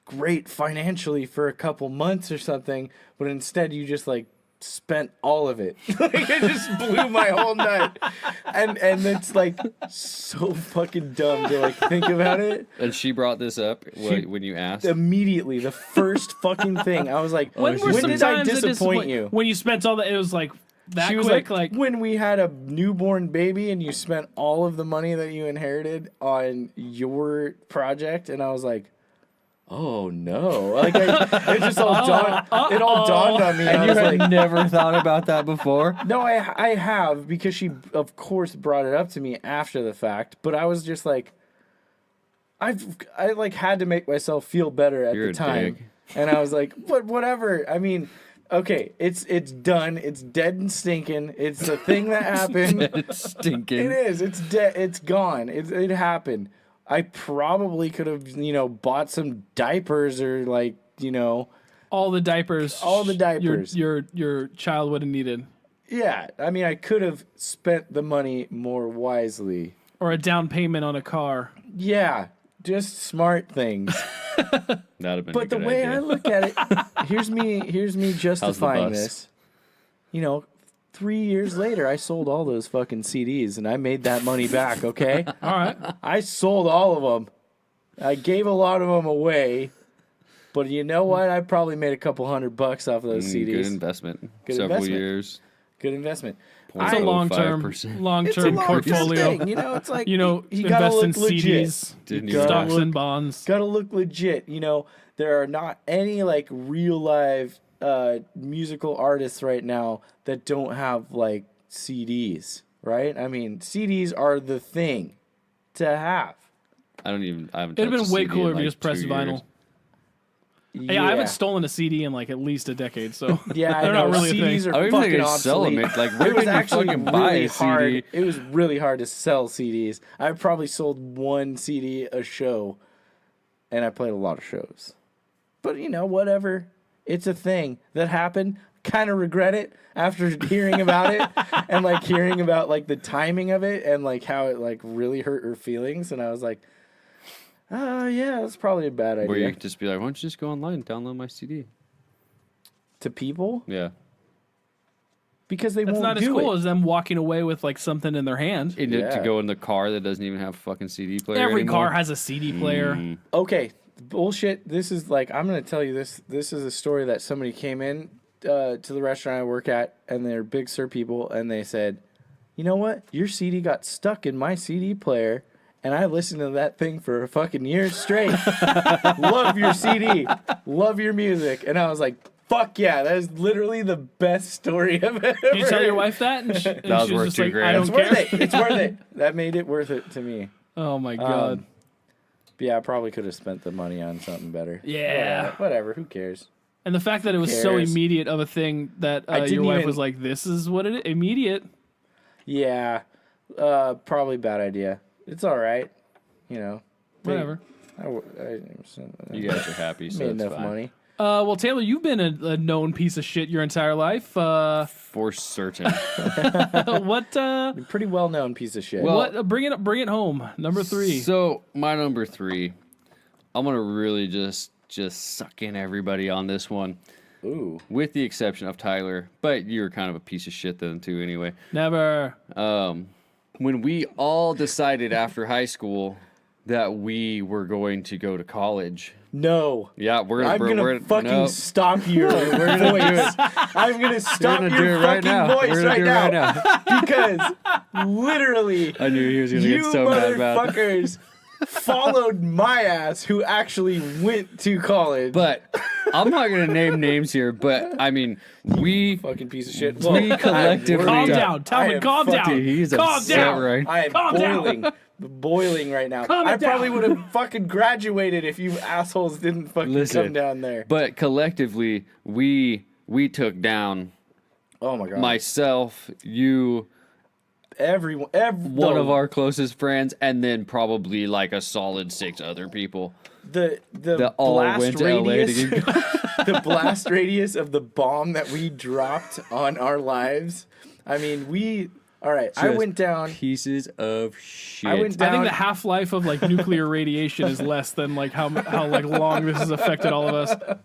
great financially for a couple months or something, but instead you just like spent all of it. Like, it just blew my whole nut. And it's like so fucking dumb to like think about it. And she brought this up when you asked. Immediately, the first fucking thing, I was like, When were when some did I times that disappoint you? When you spent all that, it was like that She was quick, like, when we had a newborn baby and you spent all of the money that you inherited on your project. And I was like, oh no. Like, it just all dawned on me. And I you was had like, never thought about that before? no, I have, because she of course brought it up to me after the fact, but I was just like, I like had to make myself feel better at You're the a time. dick. And I was like, but whatever. I mean, okay, it's done. It's dead and stinking. It's a thing that happened. It's stinking. It is. It's dead. It's gone. It happened. I probably could have, you know, bought some diapers or like, you know, all the diapers. Your child would have needed, yeah. I mean, I could have spent the money more wisely. or a down payment on a car. Yeah, just smart things. That'd have been. But a the good way idea. I look at it, here's me justifying bus? this. You know, 3 years later, I sold all those fucking CDs and I made that money back, okay? All right. I sold all of them. I gave a lot of them away. But you know what? I probably made a couple $100 off of those CDs. Good investment. Good Several investment. years. Good investment. It's a long-term 0.05%. It's a long-term long-term portfolio. thing. You know, it's like You know, you gotta invest in look legit. CDs, Didn't You even gotta stocks, look- and bonds. Gotta look legit. You know, there are not any like real live musical artists right now that don't have like CDs, right? I mean, CDs are the thing to have. I haven't It'd have touched been a way CD cooler in, if you like, just pressed 2 vinyl. years. Yeah, I haven't stolen a CD in like at least a decade, so Yeah, I they're know. not really a CDs thing. are I don't even fucking think they sell them. obsolete. Like, where It was can you actually fucking buy really a hard. CD? It was really hard to sell CDs. I probably sold one CD a show, and I played a lot of shows. But you know, whatever. It's a thing that happened. Kind of regret it after hearing about it and like hearing about like the timing of it and like how it like really hurt her feelings. And I was like, yeah, that's probably a bad Where you idea. could just be like, why don't you just go online and download my CD? To people Yeah. because they That's won't not as do cool it. as them walking away with like something in their hand. And Yeah. to go in the car that doesn't even have a fucking CD player Every anymore. car has a CD player. Okay, bullshit. This is like I'm gonna tell you this. This is a story that somebody came in to the restaurant I work at, and they're Big Sur people, and they said, "You know what? Your CD got stuck in my CD player, and I listened to that thing for a fucking year straight. Love your CD, love your music." And I was like, "Fuck yeah, that is literally the best story I've ever." Did you tell your wife that? And she, and That was she worth just $2 like, grand. I It's don't worth care. it. It's worth it. That made it worth it to me. Oh my god. But yeah, I probably could have spent the money on something better. Yeah. Whatever. Who cares? And the fact that it was so cares? immediate of a thing that I your didn't wife even- was like, "This is what it is." Immediate. Yeah, probably bad idea. It's all right, you know. Whatever. You guys are happy, so made it's enough fine. money. Well, Taylor, you've been a known piece of shit your entire life. For certain. What? Pretty well known piece of shit. Well- What? Bring it home. Number 3. So my number 3, I'm gonna really just suck in everybody on this one, Ooh, with the exception of Tyler. But you're kind of a piece of shit then too, anyway. Never. When we all decided after high school that we were going to go to college. no. Yeah, we're I'm gonna gonna fucking no. stop your voice. I'm gonna stop We're gonna your do it right fucking now. voice We're gonna right do it now, right now. because literally, I knew he was gonna you get so mad about it. motherfuckers followed my ass, who actually went to college. But I'm not gonna name names here. But I mean, we fucking piece of shit. We collectively- Calm Yeah. down, Talmon. Calm down. he's Calm upset down. right I am Calm down. boiling right now. Calm I it down. probably would have fucking graduated if you assholes didn't fucking Listen, come down there. But collectively, we took down Oh my god, myself, you, everyone, one of our closest friends, and then probably like a solid 6 other people the that all blast went to LA radius, to get. the blast radius of the bomb that we dropped on our lives. I mean, we. All right, I Just went down. Pieces of shit. I went I down. think the half-life of like nuclear radiation is less than like how like long this has affected all of us.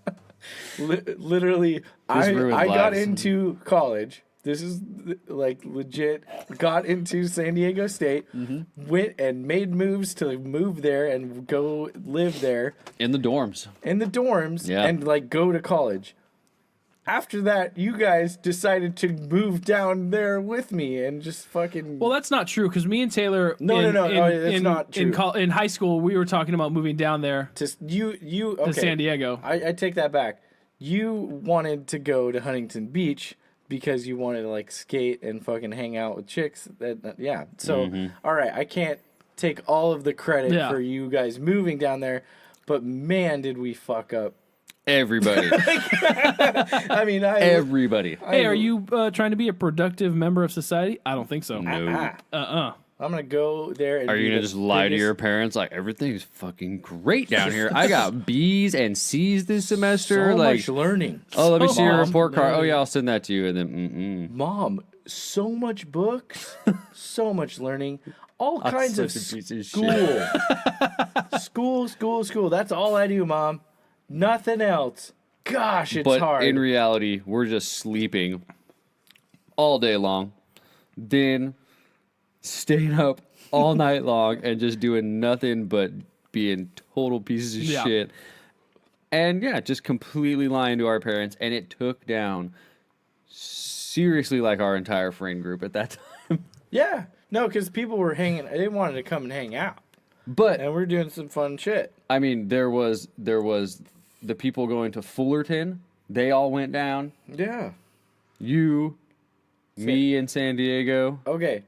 Literally, ruined I got lives. into college. This is like legit. Got into San Diego State. Went and made moves to move there and go live there in the dorms. in the dorms Yeah. and like go to college. After that, you guys decided to move down there with me and just fucking. Well, that's not true because me and Taylor. No, it's not true. In high school, we were talking about moving down there just you okay. to San Diego. I take that back. You wanted to go to Huntington Beach because you wanted to like skate and fucking hang out with chicks. Yeah. So all right, I can't take all of the credit Yeah. for you guys moving down there, but man, did we fuck up. Everybody. I mean, Everybody. Hey, are you trying to be a productive member of society? I don't think so. No. I'm gonna go there. And Are you be gonna the just lie to biggest- your parents like everything's fucking great down here? I got B's and C's this semester. So like, much learning. oh, let me see your Mom, report card. Oh yeah, I'll send that to you. And then, Mom, so much books, so much learning, all kinds of such a piece of school. School. That's all I do, Mom. Nothing else. Gosh, it's but hard. in reality, we're just sleeping all day long, then staying up all night long and just doing nothing but being total pieces of Yeah. shit. And yeah, just completely lying to our parents. And it took down seriously like our entire friend group at that time. Yeah. No, because people were hanging. They wanted to come and hang out, But and we're doing some fun shit. I mean, there was the people going to Fullerton. They all went down. Yeah. You, me, and San Diego. Okay.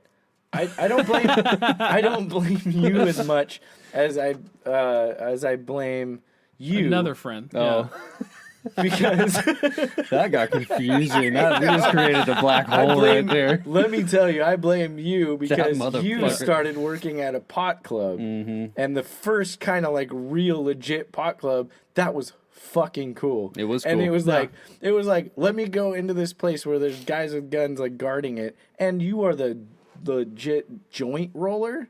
I don't blame I don't blame you as much as I blame you. Another friend. Oh, Because that got confusing. That we just created a black I hole blame, right there. let me tell you, I blame you because you motherfucker. started working at a pot club. And the first kind of like real legit pot club, that was fucking cool. It was And cool. it was like, let me go into this place where there's guys with guns like guarding it, and you are the legit joint roller.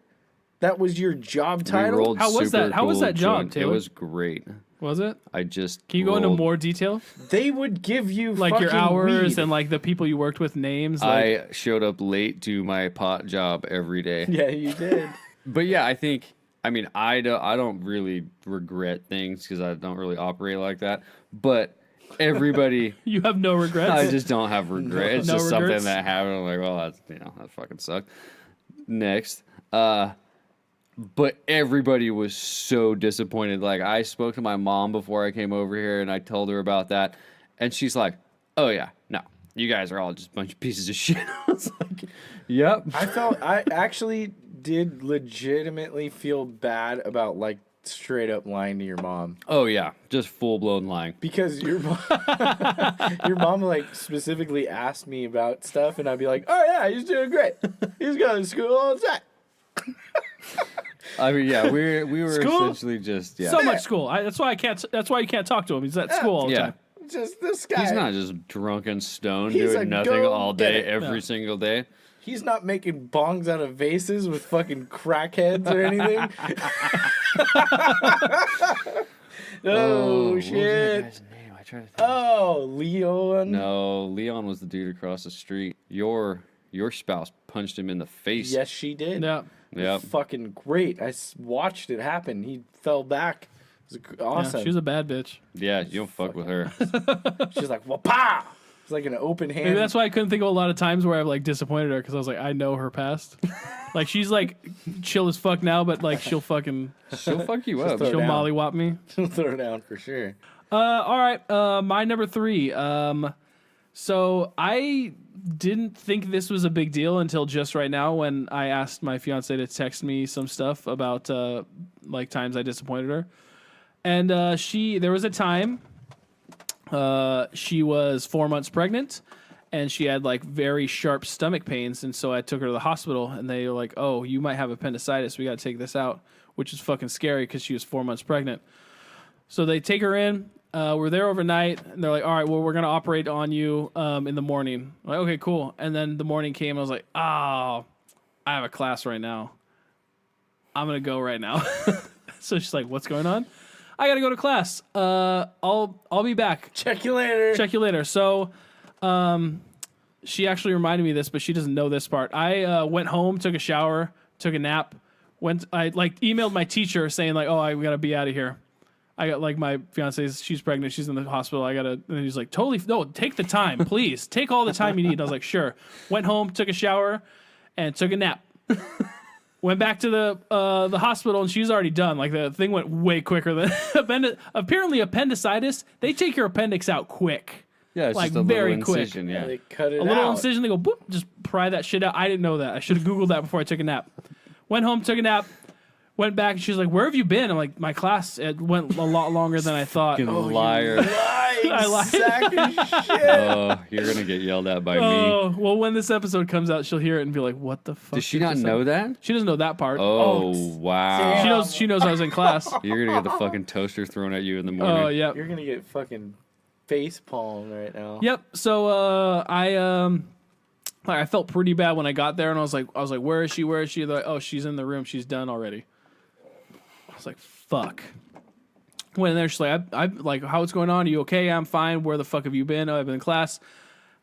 That was your job We title. rolled How was super that? How was cool that job, joint. It Taylor? was great. Was it? I just Can you go into rolled- more detail? They would give you Like your fucking hours weed. and like the people you worked with names? Like, I showed up late to my pot job every day. Yeah, you did. But yeah, I mean, I don't really regret things because I don't really operate like that. But everybody, you have no regrets? I just don't have regret. It's No just regrets? something that happened. I'm like, well, that fucking sucked. Next, but everybody was so disappointed. Like, I spoke to my mom before I came over here, and I told her about that, and she's like, "Oh yeah, no, you guys are all just a bunch of pieces of shit." I was like, "Yep." I actually did legitimately feel bad about like straight up lying to your mom Oh yeah, just full blown lying. because your mom like specifically asked me about stuff, and I'd be like, "Oh yeah, he's doing great. He's going to school all the time." I mean, yeah, we were School? essentially just So much school. That's why I can't. That's why you can't talk to him. He's at school all the yeah. time. Just this guy. He's not just drunk and stoned He's doing a nothing all day go-getter. every single day. He's not making bongs out of vases with fucking crackheads or anything. Oh, what was that shit. guy's name? I tried to think. Oh, Leon. No, Leon was the dude across the street. Your spouse punched him in the face. Yes, she did. Yeah. Yep. Fucking great. I watched it happen. He fell back. It was awesome. Yeah, she was a bad bitch. Yeah, you don't fuck with her. She's like, "Wapa!" It's like an open hand. Maybe that's why I couldn't think of a lot of times where I've like disappointed her because I was like, I know her past. Like she's like chill as fuck now, but like she'll fucking She'll fuck you up. throw she'll down. mollywop me. She'll throw down for sure. All right, my number 3. So I didn't think this was a big deal until just right now when I asked my fiance to text me some stuff about like times I disappointed her, and there was a time she was 4 months pregnant. And she had like very sharp stomach pains, and so I took her to the hospital, and they were like, "Oh, you might have appendicitis. We got to take this out," which is fucking scary because she was 4 months pregnant. So they take her in. We're there overnight, and they're like, "All right, well, we're gonna operate on you in the morning." I'm like, okay, cool. And then the morning came. I was like, "Oh, I have a class right now. I'm gonna go right now." So she's like, "What's going on?" I gotta go to class. I'll be back. Check you later. Check you later. So, she actually reminded me of this, but she doesn't know this part. I went home, took a shower, took a nap. I like emailed my teacher saying like, "Oh, I gotta be out of here. I got like my fiance's, she's pregnant, she's in the hospital. I gotta." And he's like, "Totally, no, take the time, please, take all the time you need." And I was like, "Sure." Went home, took a shower, and took a nap. Went back to the hospital, and she was already done. Like the thing went way quicker than apparently appendicitis. They take your appendix out quick. Yeah, it's Like, just a very little quick. incision. Yeah, Yeah. they cut it A little out. incision, they go boop, just pry that shit out. I didn't know that. I should have Googled that before I took a nap. Went home, took a nap, went back, and she's like, "Where have you been?" I'm like, "My class, it went a lot longer than I thought." Fucking Oh, liar. I lied. Sack of shit. Oh, you're gonna get yelled at by me. Oh, well, when this episode comes out, she'll hear it and be like, "What the fuck?" Does she did not you say?" know that? She doesn't know that part. Oh, damn. wow. She knows I was in class. You're gonna get the fucking toaster thrown at you in the morning. Oh, yeah. You're gonna get fucking face palm right now. Yep. So I felt pretty bad when I got there, and I was like, "Where is she? Where is she?" They're like, "Oh, she's in the room. She's done already." I was like, "Fuck." Went in there, she's like, "I'm like, how's going on? Are you okay?" "I'm fine." "Where the fuck have you been?" "Oh, I've been in class."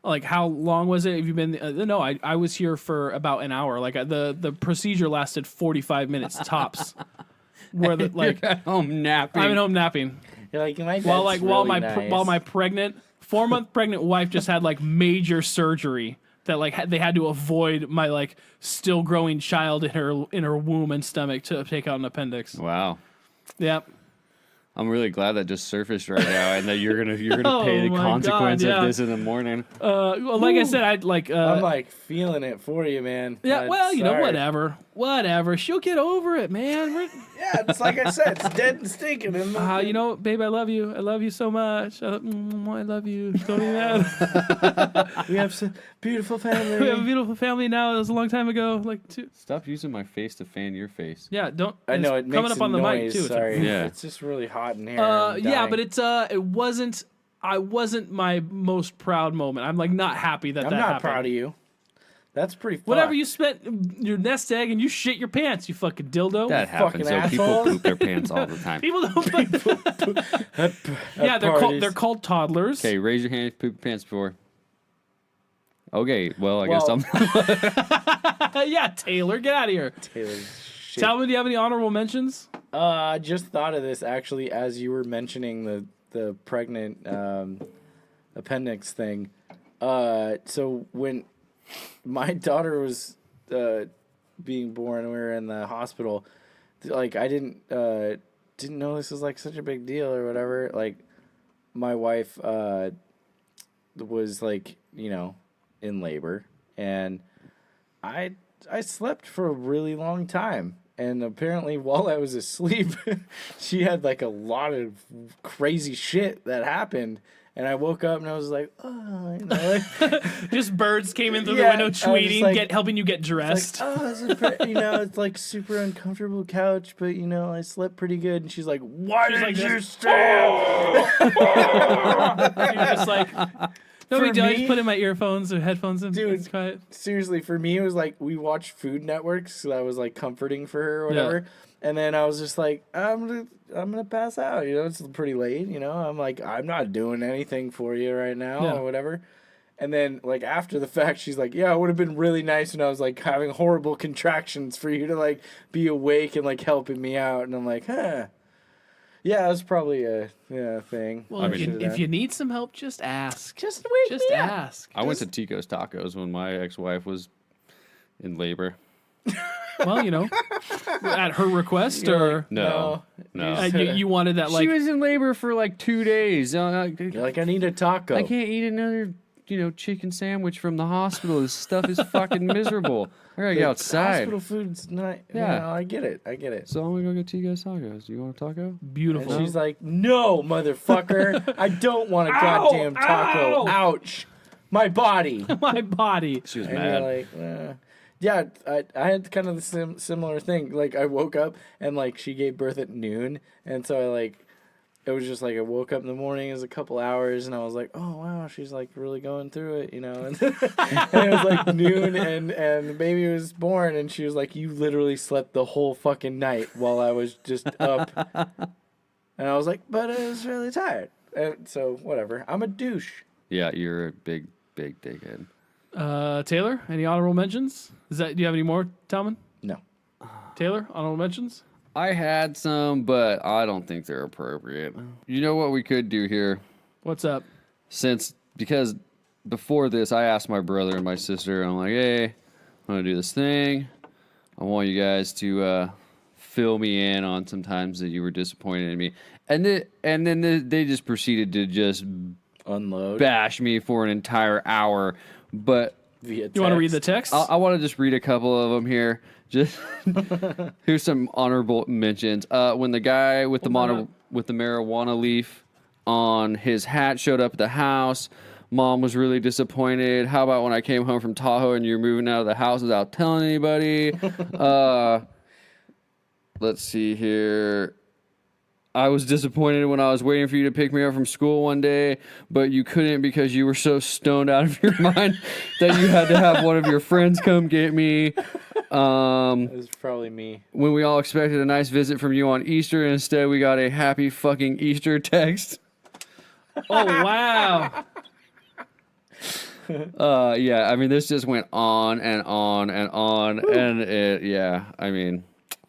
like, how long was it? Have you been? No, I was here for about an hour. Like the procedure lasted 45 minutes tops. Where the like You're at home napping. I'm at home napping You're like, my dad's while really nice. while my 4-month pregnant wife just had like major surgery that like they had to avoid my like still growing child in her womb and stomach to take out an appendix. Wow. Yep. I'm really glad that just surfaced right now, and that you're gonna Oh pay the my consequence God, yeah. of this in the morning. Well, like I said, I'd like. I'm like feeling it for you, man. Yeah. Well, you know, Sorry. whatever. She'll get over it, man. Yeah, it's like I said, it's dead and stinking. You know, babe, I love you. I love you so much. I love you. Don't be mad. We have some beautiful family. We have a beautiful family now. It was a long time ago. Like, Stop using my face to fan your face. yeah. Don't. I know it's it coming makes up on the mic noise. too. Sorry, Yeah. it's just really hot in here. Yeah, but it wasn't. I wasn't my most proud moment. I'm like not happy that I'm that not happened. proud of you. That's pretty. Whatever, fucked. you spent your nest egg and you shit your pants, you fucking dildo. That happens. So fucking people assholes. poop their pants all the time. People don't. Yeah, they're called toddlers. Okay, raise your hand if you poop your pants before. Okay, well, I guess I'm. Yeah, Taylor, get out of here. Taylor's shit. Talmon, do you have any honorable mentions? I just thought of this actually as you were mentioning the pregnant appendix thing. So when my daughter was being born, we were in the hospital. Like I didn't know this was like such a big deal or whatever. Like my wife was like, you know, in labor, and I slept for a really long time. And apparently, while I was asleep, she had like a lot of crazy shit that happened. And I woke up and I was like, oh, you know, like, Just birds came in through the Yeah, window I was tweeting, like- helping you get dressed. like, oh, you know, it's like super uncomfortable couch, but you know, I slept pretty good. And she's like, why She's did like you this. stay? You're just like, no For big deal. I just me- put in my earphones and headphones and Dude. it's quiet. Seriously, for me, it was like we watched Food Network, so that was like comforting for her or whatever. And then I was just like, I'm gonna pass out. You know, it's pretty late. You know, I'm like, I'm not doing anything for you right now Yeah. or whatever. And then like after the fact, she's like, yeah, it would have been really nice when I was like having horrible contractions for you to like be awake and like helping me out. And I'm like, huh. Yeah, it was probably a thing. Well, I if should've you done. need some help, just ask. Just wake Just me up. ask. I went to Tico's Tacos when my ex-wife was in labor. Well, you know, at her request, or No. you wanted that She like. was in labor for like 2 days. You're like, I need a taco. I can't eat another, chicken sandwich from the hospital. This stuff is fucking miserable. I gotta get outside. Hospital food's not. Yeah. Yeah, I get it. So I'm gonna go get Tico's Tacos. Do you want a taco? Beautiful. And she's like, no, motherfucker. I don't want a goddamn taco. ow. Ouch. My body. My body. She was And mad. you're like, yeah, I had kind of the similar thing. Like, I woke up and, like, she gave birth at noon. And so, it was just like I woke up in the morning, it was a couple hours, and I was like, oh, wow, she's, like, really going through it, you know? And, and it was, like, noon, and the baby was born, and she was like, you literally slept the whole fucking night while I was just up. And I was like, but I was really tired. And so, whatever. I'm a douche. Yeah, you're a big, big dickhead. Taylor, any honorable mentions? Do you have any more, Talmon? No. Taylor, honorable mentions? I had some, but I don't think they're appropriate. You know what we could do here? What's up? Because before this, I asked my brother and my sister, I'm like, hey, I'm going to do this thing. I want you guys to fill me in on some times that you were disappointed in me. And then they just proceeded to just Unload. bash me for an entire hour. But Via You want to read the text. text? I want to just read a couple of them here. Just here's some honorable mentions. When the guy with the marijuana leaf on his hat showed up at the house, Mom was really disappointed. How about when I came home from Tahoe and you're moving out of the house without telling anybody? Let's see here. I was disappointed when I was waiting for you to pick me up from school one day, but you couldn't because you were so stoned out of your mind that you had to have one of your friends come get me. It was probably me. When we all expected a nice visit from you on Easter, and instead we got a happy fucking Easter text. Oh, wow. Yeah, I mean, this just went on and on and on, I mean,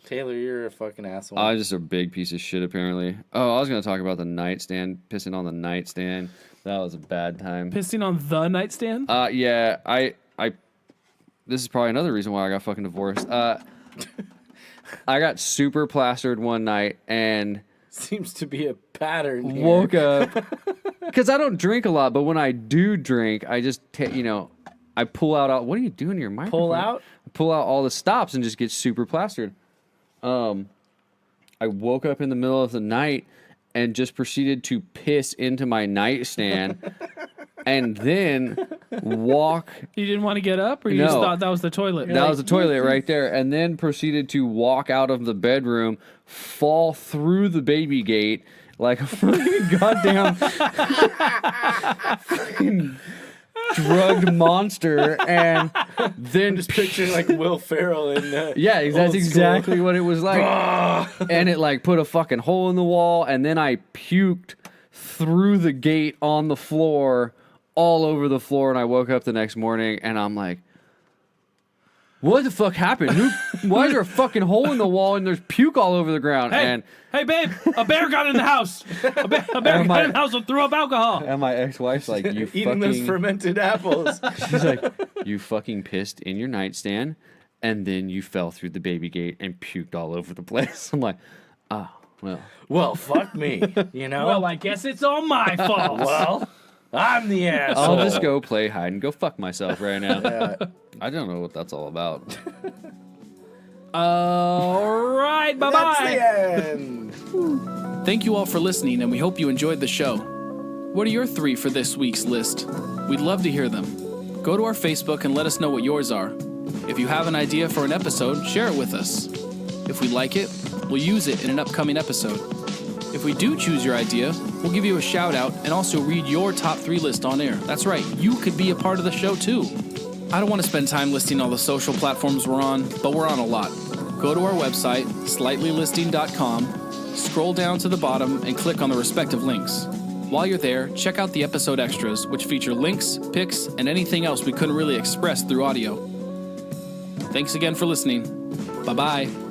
Taylor, you're a fucking asshole. I'm just a big piece of shit, apparently. Oh, I was gonna talk about the nightstand, pissing on the nightstand. That was a bad time. Pissing on the nightstand? Yeah, I. This is probably another reason why I got fucking divorced. I got super plastered one night and Seems to be a pattern here. woke up because I don't drink a lot, but when I do drink, I just I pull out all. What are you doing to your microphone? Pull out? Pull out all the stops and just get super plastered. I woke up in the middle of the night and just proceeded to piss into my nightstand and then walk. You didn't want to get up, or you just No. thought that was the toilet? That was the toilet right there. And then proceeded to walk out of the bedroom, fall through the baby gate like a fucking goddamn fucking drugged monster, and then Just picturing like Will Ferrell in yeah, old that's school. exactly what it was like. And it like put a fucking hole in the wall, and then I puked through the gate on the floor, all over the floor, and I woke up the next morning and I'm like, what the fuck happened? Why is there a fucking hole in the wall and there's puke all over the ground? Hey, hey, babe! A bear got in the house. A bear got in the house and threw up alcohol. And my ex-wife's like, you Eating those fucking... fermented apples. She's like, you fucking pissed in your nightstand, and then you fell through the baby gate and puked all over the place. I'm like, oh, well. Well, fuck me. You know? Well, I guess it's all my fault. Well, I'm the asshole. I'll just go play hide and go fuck myself right now. I don't know what that's all about. All right, That's bye-bye. the end. Thank you all for listening, and we hope you enjoyed the show. What are your 3 for this week's list? We'd love to hear them. Go to our Facebook and let us know what yours are. If you have an idea for an episode, share it with us. If we like it, we'll use it in an upcoming episode. If we do choose your idea, we'll give you a shout out and also read your top 3 list on air. That's right, you could be a part of the show too. I don't want to spend time listing all the social platforms we're on, but we're on a lot. Go to our website, slightlylisting.com, scroll down to the bottom, and click on the respective links. While you're there, check out the episode extras, which feature links, pics, and anything else we couldn't really express through audio. Thanks again for listening. Bye-bye.